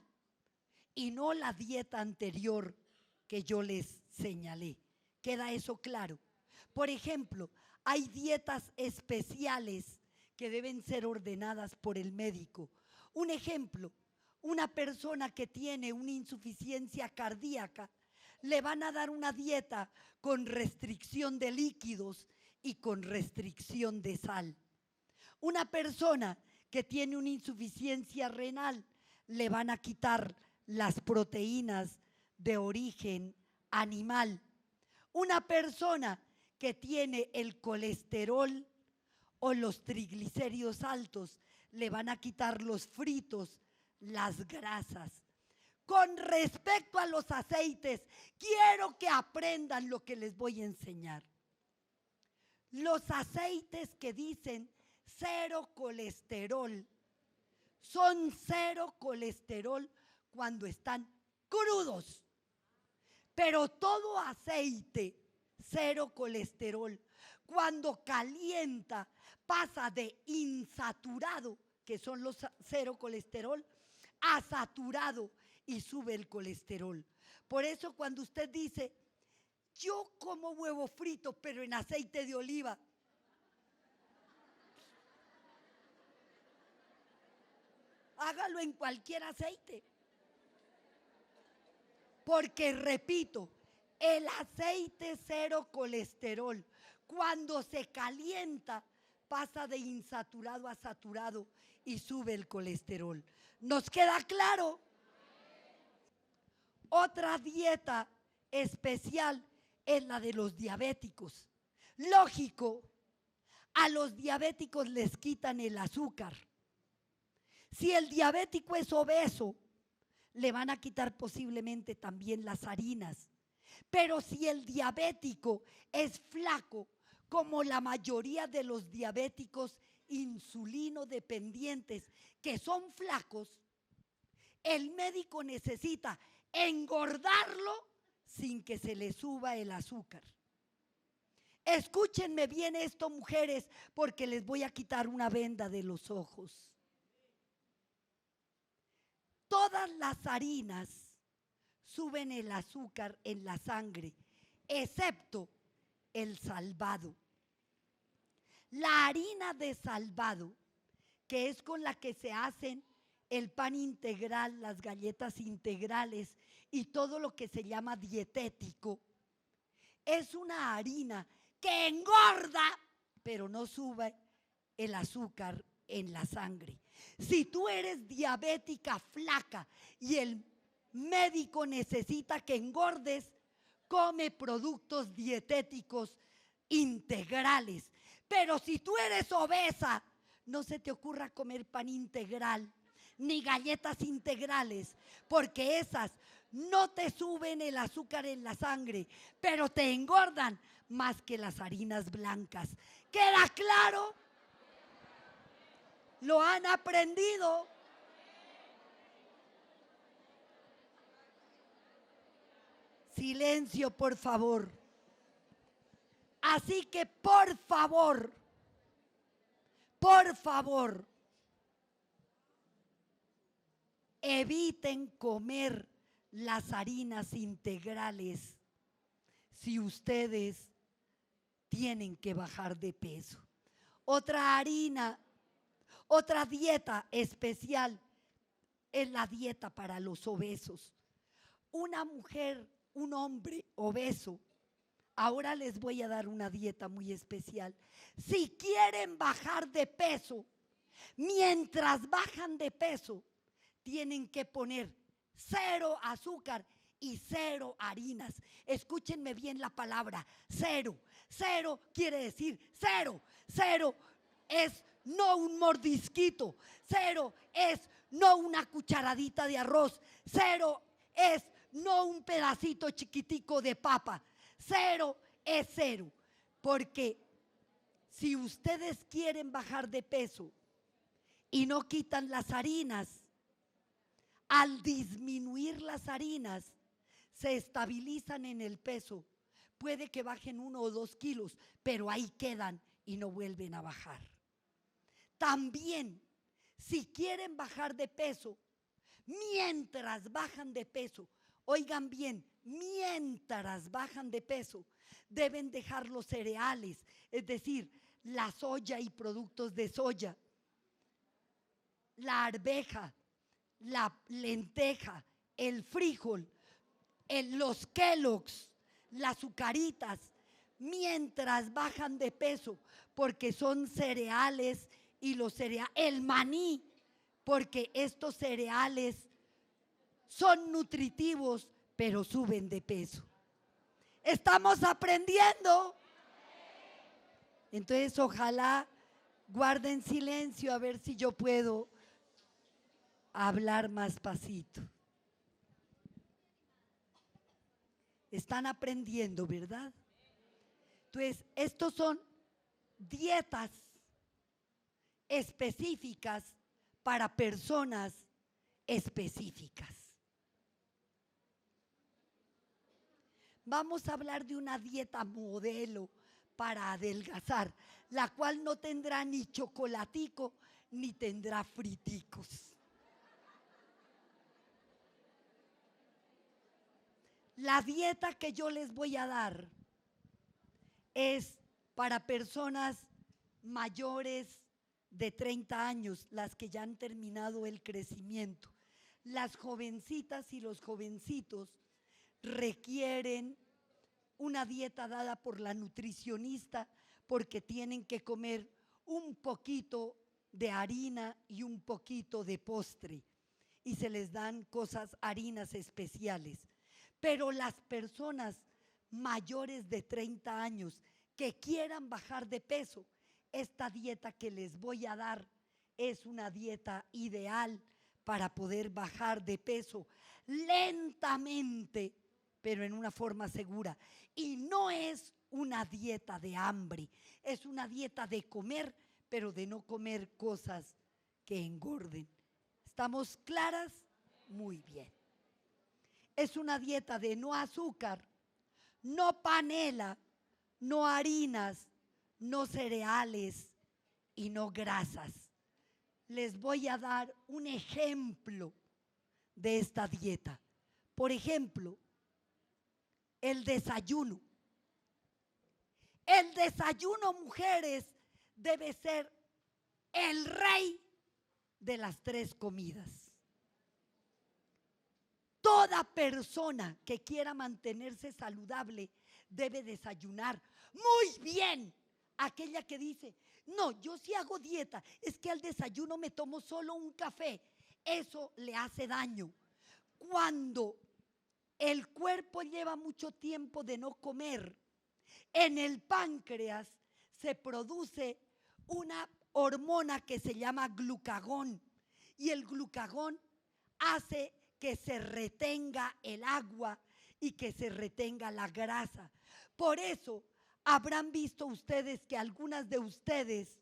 y no la dieta anterior que yo les señalé. ¿Queda eso claro? Por ejemplo, hay dietas especiales que deben ser ordenadas por el médico. Un ejemplo, una persona que tiene una insuficiencia cardíaca, le van a dar una dieta con restricción de líquidos y con restricción de sal. Una persona que tiene una insuficiencia renal, le van a quitar las proteínas de origen animal. Una persona que tiene el colesterol o los triglicéridos altos, le van a quitar los fritos, las grasas. Con respecto a los aceites, quiero que aprendan lo que les voy a enseñar. Los aceites que dicen 0 colesterol, son 0 colesterol cuando están crudos. Pero todo aceite 0 colesterol, cuando calienta, pasa de insaturado, que son los 0 colesterol, a saturado, y sube el colesterol. Por eso cuando usted dice: yo como huevo frito, pero en aceite de oliva, hágalo en cualquier aceite. Porque, repito, el aceite 0 colesterol, cuando se calienta, pasa de insaturado a saturado y sube el colesterol. ¿Nos queda claro? Otra dieta especial es la de los diabéticos. Lógico, a los diabéticos les quitan el azúcar. Si el diabético es obeso, le van a quitar posiblemente también las harinas. Pero si el diabético es flaco, como la mayoría de los diabéticos insulino dependientes que son flacos, el médico necesita engordarlo sin que se le suba el azúcar. Escúchenme bien esto, mujeres, porque les voy a quitar una venda de los ojos. Todas las harinas suben el azúcar en la sangre, excepto el salvado. La harina de salvado, que es con la que se hacen el pan integral, las galletas integrales y todo lo que se llama dietético, es una harina que engorda, pero no sube el azúcar en la sangre. Si tú eres diabética flaca y el médico necesita que engordes, come productos dietéticos integrales. Pero si tú eres obesa, no se te ocurra comer pan integral ni galletas integrales, porque esas no te suben el azúcar en la sangre, pero te engordan más que las harinas blancas. ¿Queda claro? ¿Lo han aprendido? Silencio, por favor. Así que, por favor, eviten comer las harinas integrales si ustedes tienen que bajar de peso. Otra dieta especial es la dieta para los obesos. Una mujer, un hombre obeso, ahora les voy a dar una dieta muy especial. Si quieren bajar de peso, mientras bajan de peso, tienen que poner 0 azúcar y 0 harinas. Escúchenme bien la palabra, 0. 0 quiere decir 0. 0 es no un mordisquito. 0 es no una cucharadita de arroz. 0 es no un pedacito chiquitico de papa. 0 es 0. Porque si ustedes quieren bajar de peso y no quitan las harinas, al disminuir las harinas, se estabilizan en el peso. Puede que bajen 1 o 2 kilos, pero ahí quedan y no vuelven a bajar. También, si quieren bajar de peso, mientras bajan de peso, oigan bien, mientras bajan de peso, deben dejar los cereales, es decir, la soya y productos de soya, la arveja, la lenteja, el frijol, los Kellogg's, las azucaritas, mientras bajan de peso, porque son cereales y el maní, porque estos cereales son nutritivos, pero suben de peso. ¿Estamos aprendiendo? Entonces, ojalá guarden silencio a ver si yo puedo hablar más pasito. Están aprendiendo, ¿verdad? Entonces, estos son dietas específicas para personas específicas. Vamos a hablar de una dieta modelo para adelgazar, la cual no tendrá ni chocolatico ni tendrá friticos. La dieta que yo les voy a dar es para personas mayores de 30 años, las que ya han terminado el crecimiento. Las jovencitas y los jovencitos requieren una dieta dada por la nutricionista porque tienen que comer un poquito de harina y un poquito de postre y se les dan harinas especiales. Pero las personas mayores de 30 años que quieran bajar de peso, esta dieta que les voy a dar es una dieta ideal para poder bajar de peso lentamente, pero en una forma segura. Y no es una dieta de hambre, es una dieta de comer, pero de no comer cosas que engorden. ¿Estamos claras? Muy bien. Es una dieta de no azúcar, no panela, no harinas, no cereales y no grasas. Les voy a dar un ejemplo de esta dieta. Por ejemplo, el desayuno. El desayuno, mujeres, debe ser el rey de las 3 comidas. Toda persona que quiera mantenerse saludable debe desayunar muy bien. Aquella que dice, no, yo sí hago dieta, es que al desayuno me tomo solo un café. Eso le hace daño. Cuando el cuerpo lleva mucho tiempo de no comer, en el páncreas se produce una hormona que se llama glucagón. Y el glucagón hace que se retenga el agua y que se retenga la grasa. Por eso habrán visto ustedes que algunas de ustedes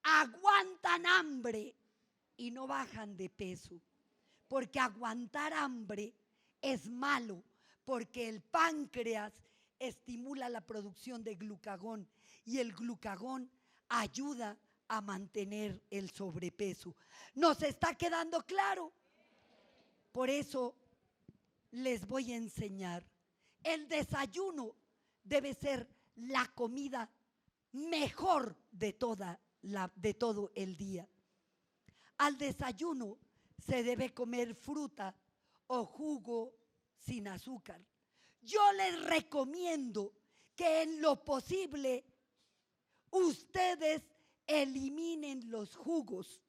aguantan hambre y no bajan de peso. Porque aguantar hambre es malo, porque el páncreas estimula la producción de glucagón y el glucagón ayuda a mantener el sobrepeso. ¿Nos está quedando claro? Por eso les voy a enseñar. El desayuno debe ser la comida mejor de todo el día. Al desayuno se debe comer fruta o jugo sin azúcar. Yo les recomiendo que en lo posible ustedes eliminen los jugos.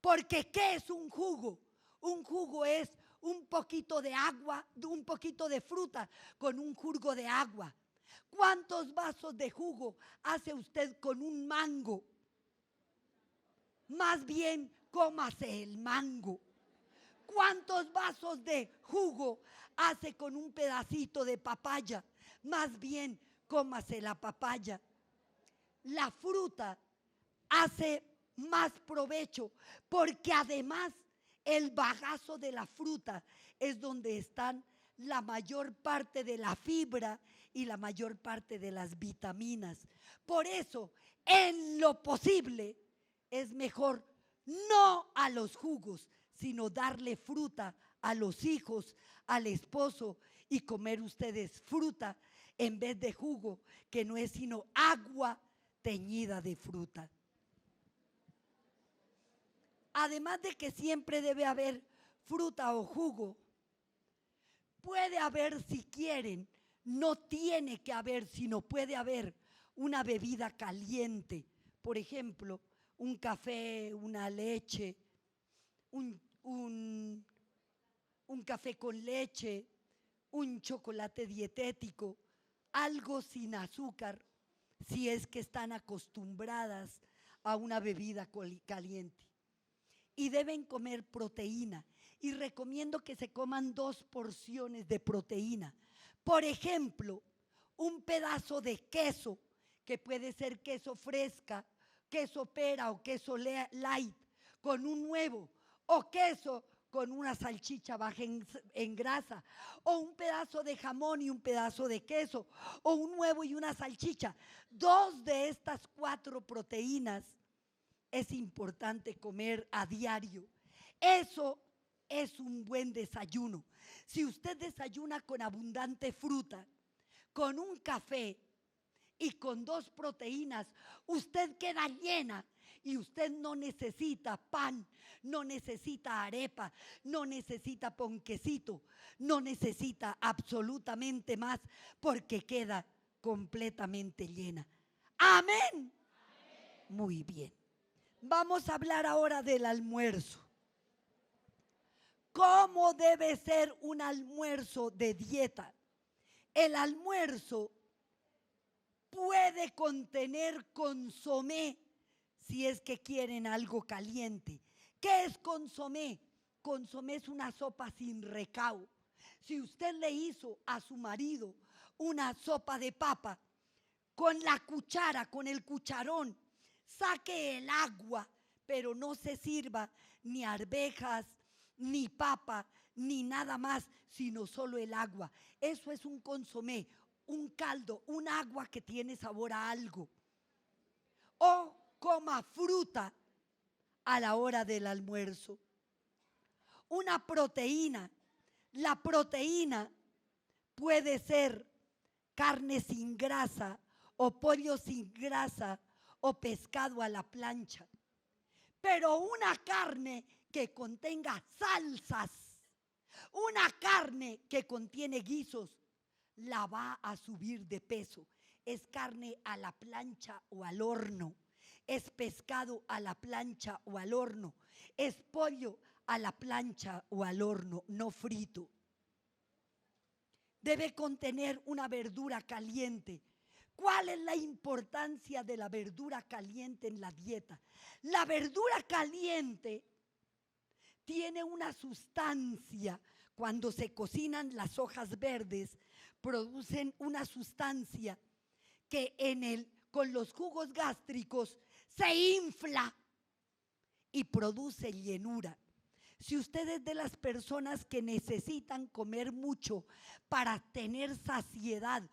Porque ¿qué es un jugo? Un jugo es un poquito de agua, un poquito de fruta con un jugo de agua. ¿Cuántos vasos de jugo hace usted con un mango? Más bien, cómase el mango. ¿Cuántos vasos de jugo hace con un pedacito de papaya? Más bien, cómase la papaya. La fruta hace más provecho porque además el bagazo de la fruta es donde están la mayor parte de la fibra y la mayor parte de las vitaminas. Por eso, en lo posible, es mejor no a los jugos, sino darle fruta a los hijos, al esposo y comer ustedes fruta en vez de jugo, que no es sino agua teñida de fruta. Además de que siempre debe haber fruta o jugo, puede haber si quieren, no tiene que haber, sino puede haber una bebida caliente. Por ejemplo, un café, una leche, un café con leche, un chocolate dietético, algo sin azúcar, si es que están acostumbradas a una bebida caliente. Y deben comer proteína. Y recomiendo que se coman 2 porciones de proteína. Por ejemplo, un pedazo de queso, que puede ser queso fresca, queso pera o queso light, con un huevo, o queso con una salchicha baja en grasa, o un pedazo de jamón y un pedazo de queso, o un huevo y una salchicha. 2 de estas 4 proteínas es importante comer a diario. Eso es un buen desayuno. Si usted desayuna con abundante fruta, con un café y con 2 proteínas, usted queda llena y usted no necesita pan, no necesita arepa, no necesita ponquecito, no necesita absolutamente más porque queda completamente llena. Amén. Muy bien. Vamos a hablar ahora del almuerzo. ¿Cómo debe ser un almuerzo de dieta? El almuerzo puede contener consomé si es que quieren algo caliente. ¿Qué es consomé? Consomé es una sopa sin recao. Si usted le hizo a su marido una sopa de papa, con la cuchara, con el cucharón, saque el agua, pero no se sirva ni arvejas, ni papa, ni nada más, sino solo el agua. Eso es un consomé, un caldo, un agua que tiene sabor a algo. O coma fruta a la hora del almuerzo. Una proteína. La proteína puede ser carne sin grasa o pollo sin grasa o pescado a la plancha. Pero una carne que contenga salsas, una carne que contiene guisos, la va a subir de peso. Es carne a la plancha o al horno. Es pescado a la plancha o al horno. Es pollo a la plancha o al horno, no frito. Debe contener una verdura caliente. ¿Cuál es la importancia de la verdura caliente en la dieta? La verdura caliente tiene una sustancia. Cuando se cocinan las hojas verdes, producen una sustancia que con los jugos gástricos se infla y produce llenura. Si usted es de las personas que necesitan comer mucho para tener saciedad,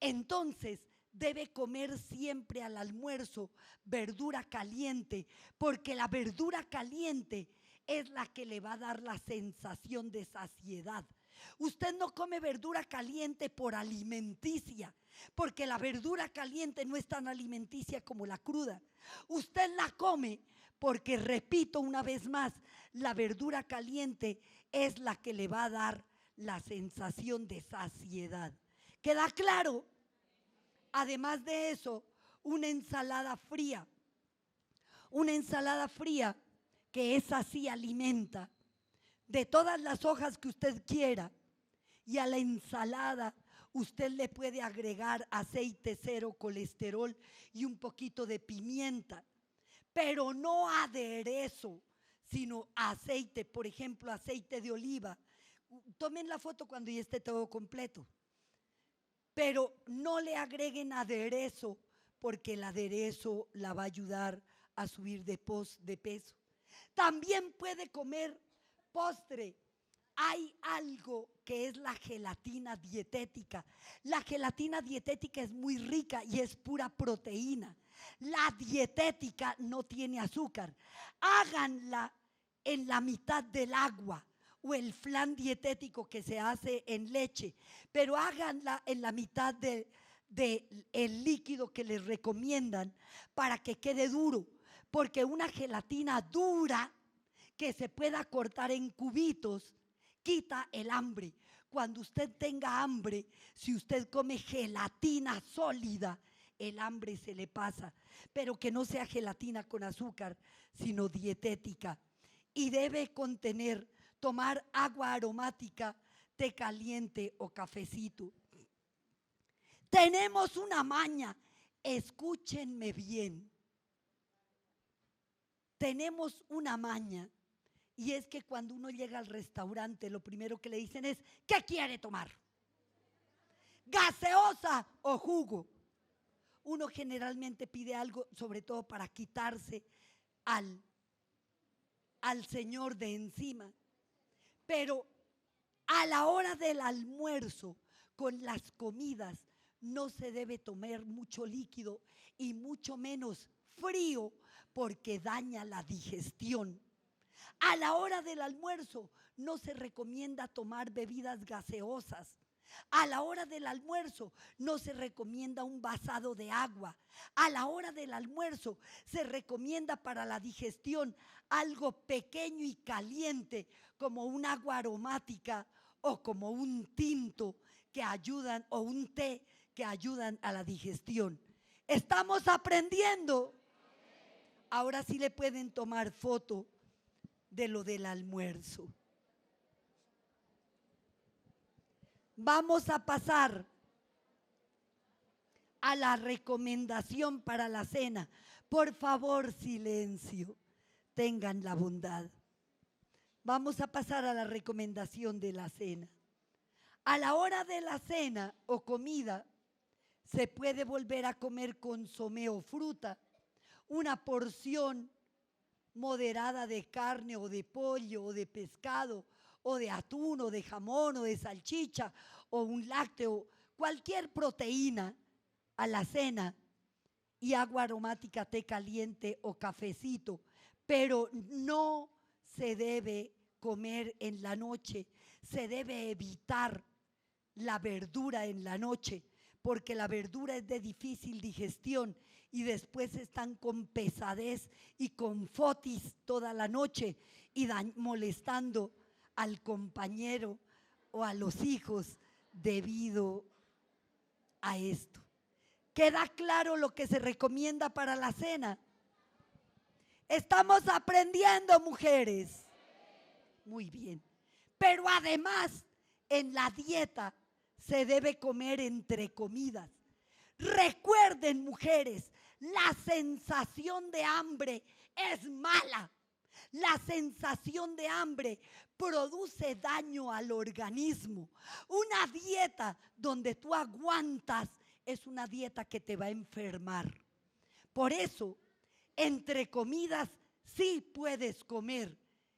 entonces debe comer siempre al almuerzo verdura caliente, porque la verdura caliente es la que le va a dar la sensación de saciedad. Usted no come verdura caliente por alimenticia, porque la verdura caliente no es tan alimenticia como la cruda. Usted la come porque, repito una vez más, la verdura caliente es la que le va a dar la sensación de saciedad. ¿Queda claro? Además de eso, una ensalada fría. Una ensalada fría que esa sí alimenta de todas las hojas que usted quiera. Y a la ensalada usted le puede agregar aceite cero colesterol y un poquito de pimienta. Pero no aderezo, sino aceite, por ejemplo, aceite de oliva. Tomen la foto cuando ya esté todo completo. Pero no le agreguen aderezo, porque el aderezo la va a ayudar a subir de peso. También puede comer postre. Hay algo que es la gelatina dietética. La gelatina dietética es muy rica y es pura proteína. La dietética no tiene azúcar. Háganla en la mitad del agua, o el flan dietético que se hace en leche, pero háganla en la mitad del líquido que les recomiendan para que quede duro, porque una gelatina dura que se pueda cortar en cubitos quita el hambre. Cuando usted tenga hambre, si usted come gelatina sólida, el hambre se le pasa, pero que no sea gelatina con azúcar, sino dietética. Y debe tomar agua aromática, té caliente o cafecito. Tenemos una maña, escúchenme bien. Tenemos una maña, y es que cuando uno llega al restaurante, lo primero que le dicen es: ¿qué quiere tomar? ¿Gaseosa o jugo? Uno generalmente pide algo, sobre todo para quitarse al señor de encima. Pero a la hora del almuerzo, con las comidas, no se debe tomar mucho líquido y mucho menos frío, porque daña la digestión. A la hora del almuerzo no se recomienda tomar bebidas gaseosas. A la hora del almuerzo no se recomienda un vasado de agua. A la hora del almuerzo se recomienda para la digestión algo pequeño y caliente, como un agua aromática o como un tinto que ayudan, o un té que ayudan a la digestión. ¿Estamos aprendiendo? Ahora sí le pueden tomar foto de lo del almuerzo. Vamos a pasar a la recomendación para la cena. Por favor, silencio. Tengan la bondad. Vamos a pasar a la recomendación de la cena. A la hora de la cena o comida, se puede volver a comer consomé o fruta, una porción moderada de carne o de pollo o de pescado o de atún o de jamón o de salchicha o un lácteo, cualquier proteína a la cena, y agua aromática, té caliente o cafecito, pero no se debe comer en la noche, se debe evitar la verdura en la noche, porque la verdura es de difícil digestión y después están con pesadez y con fotis toda la noche y molestando al compañero o a los hijos debido a esto. ¿Queda claro lo que se recomienda para la cena? Estamos aprendiendo, mujeres. Muy bien. Pero además, en la dieta se debe comer entre comidas. Recuerden, mujeres, la sensación de hambre es mala. La sensación de hambre produce daño al organismo. Una dieta donde tú aguantas es una dieta que te va a enfermar. Por eso, entre comidas sí puedes comer.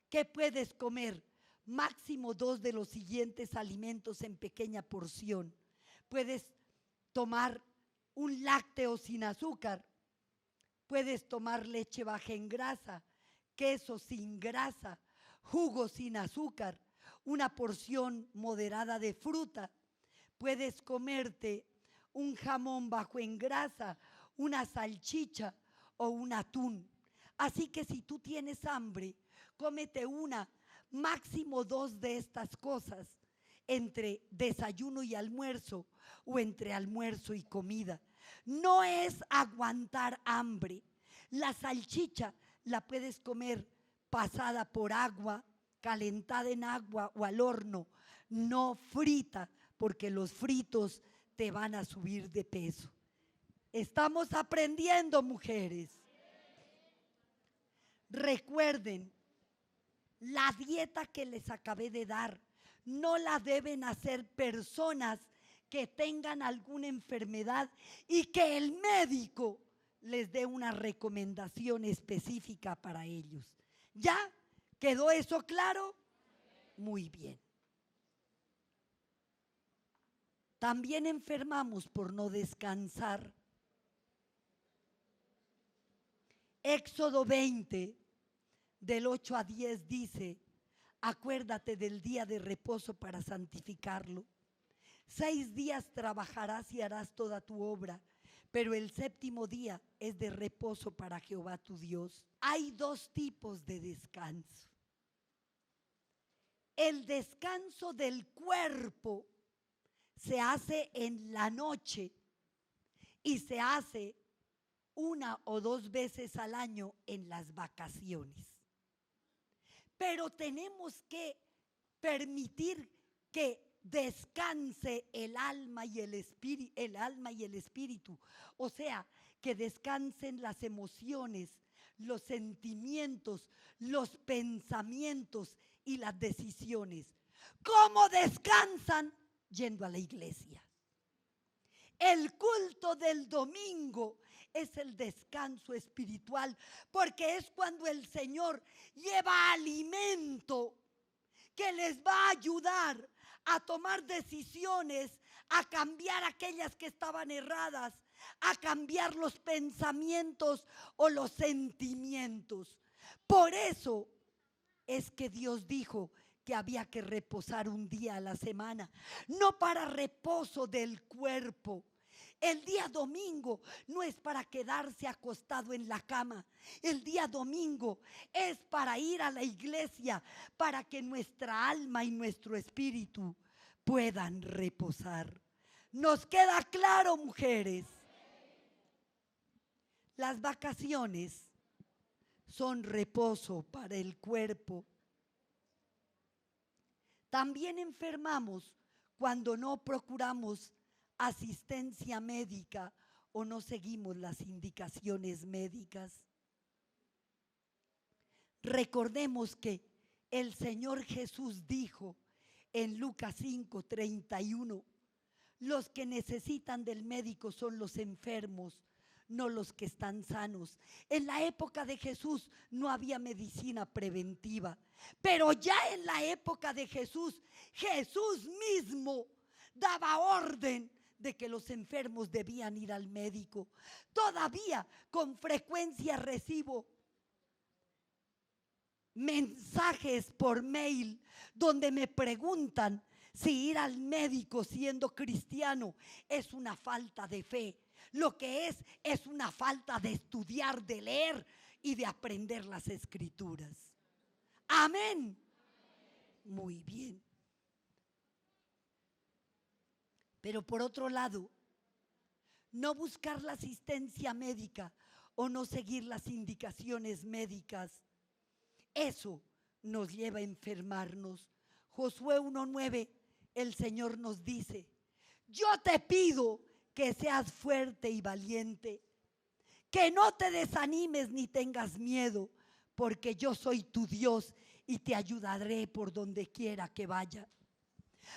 ¿Qué puedes comer? Máximo 2 de los siguientes alimentos en pequeña porción. Puedes tomar un lácteo sin azúcar, puedes tomar leche baja en grasa, queso sin grasa, jugo sin azúcar, una porción moderada de fruta, puedes comerte un jamón bajo en grasa, una salchicha o un atún. Así que si tú tienes hambre, cómete una, máximo 2 de estas cosas entre desayuno y almuerzo o entre almuerzo y comida. No es aguantar hambre. La salchicha la puedes comer pasada por agua, calentada en agua o al horno, no frita, porque los fritos te van a subir de peso. Estamos aprendiendo, mujeres. Recuerden, la dieta que les acabé de dar no la deben hacer personas que tengan alguna enfermedad y que el médico les dé una recomendación específica para ellos. ¿Ya? ¿Quedó eso claro? Muy bien. También enfermamos por no descansar. Éxodo 20, del 8 a 10 dice: acuérdate del día de reposo para santificarlo. 6 días trabajarás y harás toda tu obra, pero el séptimo día es de reposo para Jehová tu Dios. Hay 2 tipos de descanso. El descanso del cuerpo se hace en la noche y se hace 1 o 2 veces al año en las vacaciones. Pero tenemos que permitir que descanse el alma y el espíritu, o sea, que descansen las emociones, los sentimientos, los pensamientos y las decisiones. ¿Cómo descansan? Yendo a la iglesia. El culto del domingo es el descanso espiritual, porque es cuando el Señor lleva alimento que les va a ayudar a tomar decisiones, a cambiar aquellas que estaban erradas, a cambiar los pensamientos o los sentimientos. Por eso es que Dios dijo que había que reposar un día a la semana, no para reposo del cuerpo. El día domingo no es para quedarse acostado en la cama. El día domingo es para ir a la iglesia, para que nuestra alma y nuestro espíritu puedan reposar. ¿Nos queda claro, mujeres? Las vacaciones son reposo para el cuerpo. También enfermamos cuando no procuramos asistencia médica o no seguimos las indicaciones médicas. Recordemos que el Señor Jesús dijo en Lucas 5:31, los que necesitan del médico son los enfermos, no los que están sanos. En la época de Jesús no había medicina preventiva, pero ya en la época de Jesús, Jesús mismo daba orden de que los enfermos debían ir al médico. Todavía con frecuencia recibo mensajes por mail donde me preguntan si ir al médico siendo cristiano es una falta de fe. Lo que es una falta de estudiar, de leer y de aprender las escrituras. Amén. Muy bien. Pero por otro lado, no buscar la asistencia médica o no seguir las indicaciones médicas, eso nos lleva a enfermarnos. Josué 1:9, el Señor nos dice: yo te pido que seas fuerte y valiente, que no te desanimes ni tengas miedo, porque yo soy tu Dios y te ayudaré por donde quiera que vaya.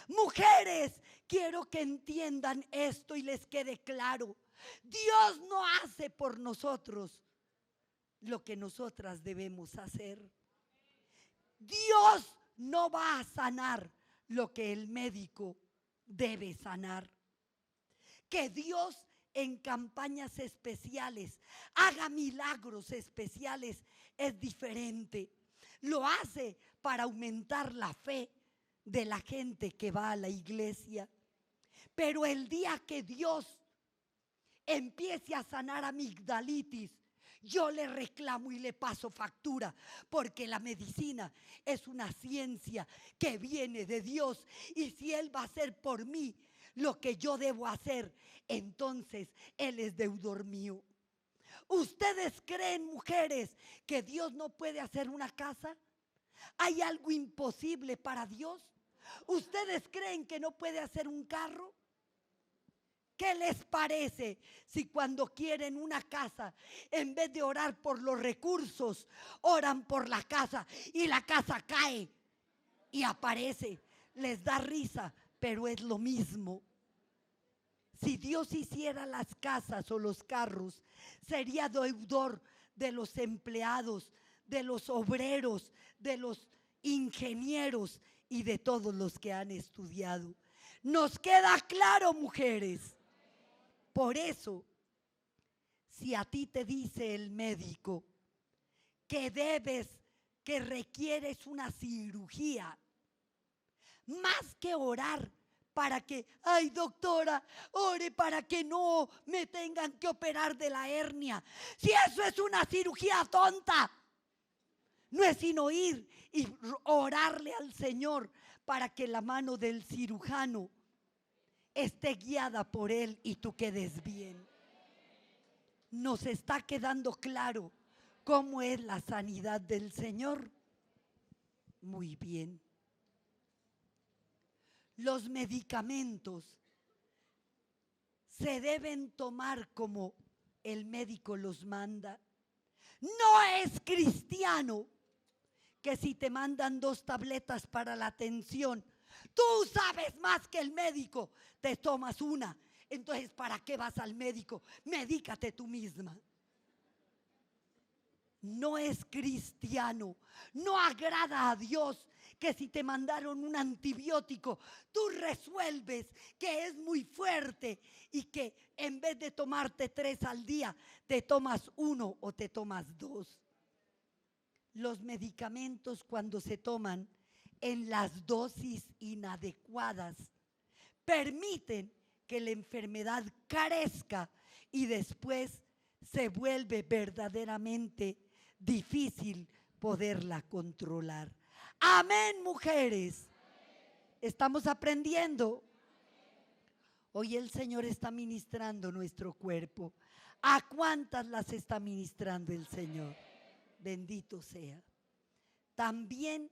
Mujeres, quiero que entiendan esto y les quede claro. Dios no hace por nosotros lo que nosotras debemos hacer. Dios no va a sanar lo que el médico debe sanar. Que Dios en campañas especiales haga milagros especiales es diferente. Lo hace para aumentar la fe de la gente que va a la iglesia. Pero el día que Dios empiece a sanar amigdalitis, yo le reclamo y le paso factura, porque la medicina es una ciencia que viene de Dios, y si Él va a hacer por mí lo que yo debo hacer, entonces Él es deudor mío. ¿Ustedes creen, mujeres, que Dios no puede hacer una casa? ¿Hay algo imposible para Dios? ¿Ustedes creen que no puede hacer un carro? ¿Qué les parece si cuando quieren una casa, en vez de orar por los recursos, oran por la casa y la casa cae y aparece? Les da risa, pero es lo mismo. Si Dios hiciera las casas o los carros, sería deudor de los empleados, de los obreros, de los ingenieros y de todos los que han estudiado. ¿Nos queda claro, mujeres? Por eso, si a ti te dice el médico que requieres una cirugía, más que orar para que, ay doctora, ore para que no me tengan que operar de la hernia. Si eso es una cirugía tonta, no es sino ir y orarle al Señor para que la mano del cirujano esté guiada por Él y tú quedes bien. Nos está quedando claro cómo es la sanidad del Señor. Muy bien. Los medicamentos se deben tomar como el médico los manda. No es cristiano que si te mandan 2 tabletas para la tensión, tú sabes más que el médico, te tomas una. Entonces, ¿para qué vas al médico? Medícate tú misma. No es cristiano, no agrada a Dios que si te mandaron un antibiótico, tú resuelves que es muy fuerte y que en vez de tomarte 3 al día, te tomas 1 o te tomas 2. Los medicamentos, cuando se toman en las dosis inadecuadas, permiten que la enfermedad crezca y después se vuelve verdaderamente difícil poderla controlar. Amén, mujeres. ¿Estamos aprendiendo? Hoy el Señor está ministrando nuestro cuerpo. ¿A cuántas las está ministrando el Señor? Bendito sea. También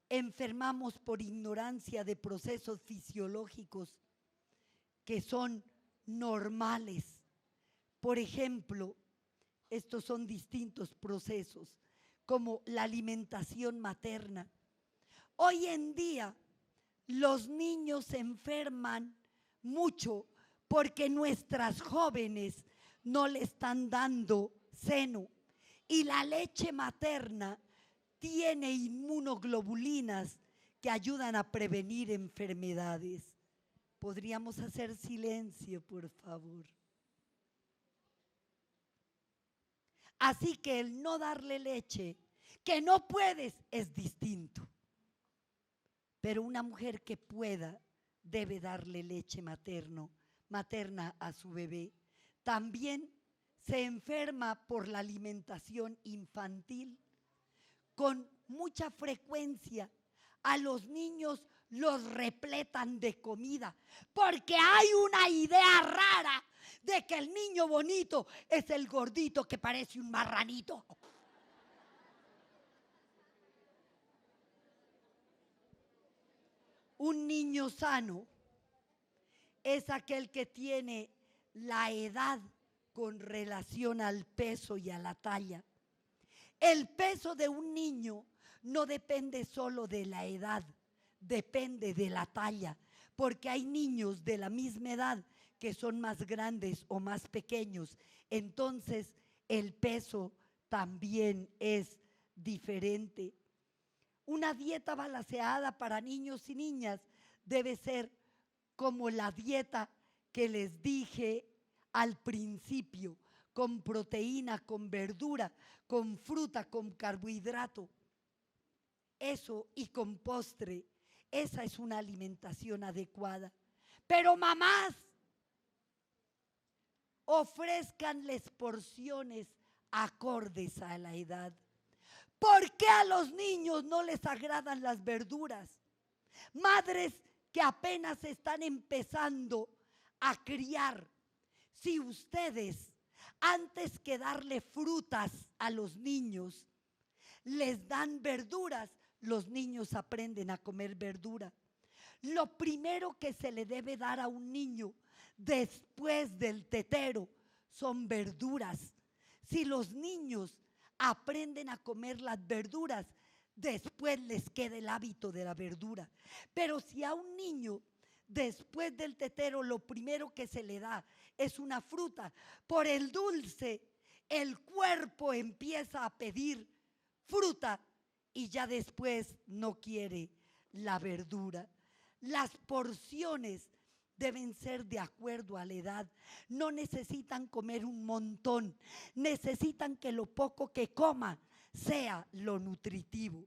enfermamos por ignorancia de procesos fisiológicos que son normales. Por ejemplo, estos son distintos procesos, como la alimentación materna. Hoy en día, los niños se enferman mucho porque nuestras jóvenes no le están dando seno. Y la leche materna tiene inmunoglobulinas que ayudan a prevenir enfermedades. ¿Podríamos hacer silencio, por favor? Así que el no darle leche, que no puedes, es distinto. Pero una mujer que pueda debe darle leche materna a su bebé. También se enferma por la alimentación infantil. Con mucha frecuencia a los niños los repletan de comida, porque hay una idea rara de que el niño bonito es el gordito que parece un marranito. Un niño sano es aquel que tiene la edad con relación al peso y a la talla. El peso de un niño no depende solo de la edad, depende de la talla, porque hay niños de la misma edad que son más grandes o más pequeños. Entonces, el peso también es diferente. Una dieta balanceada para niños y niñas debe ser como la dieta que les dije al principio, con proteína, con verdura, con fruta, con carbohidrato. Eso y con postre. Esa es una alimentación adecuada. Pero mamás, ofrézcanles porciones acordes a la edad. ¿Por qué a los niños no les agradan las verduras? Madres que apenas están empezando a criar, si ustedes, antes que darle frutas a los niños, les dan verduras, los niños aprenden a comer verdura. Lo primero que se le debe dar a un niño después del tetero son verduras. Si los niños aprenden a comer las verduras, después les queda el hábito de la verdura. Pero si a un niño después del tetero lo primero que se le da es una fruta, por el dulce el cuerpo empieza a pedir fruta y ya después no quiere la verdura. Las porciones deben ser de acuerdo a la edad. No necesitan comer un montón, necesitan que lo poco que coma sea lo nutritivo.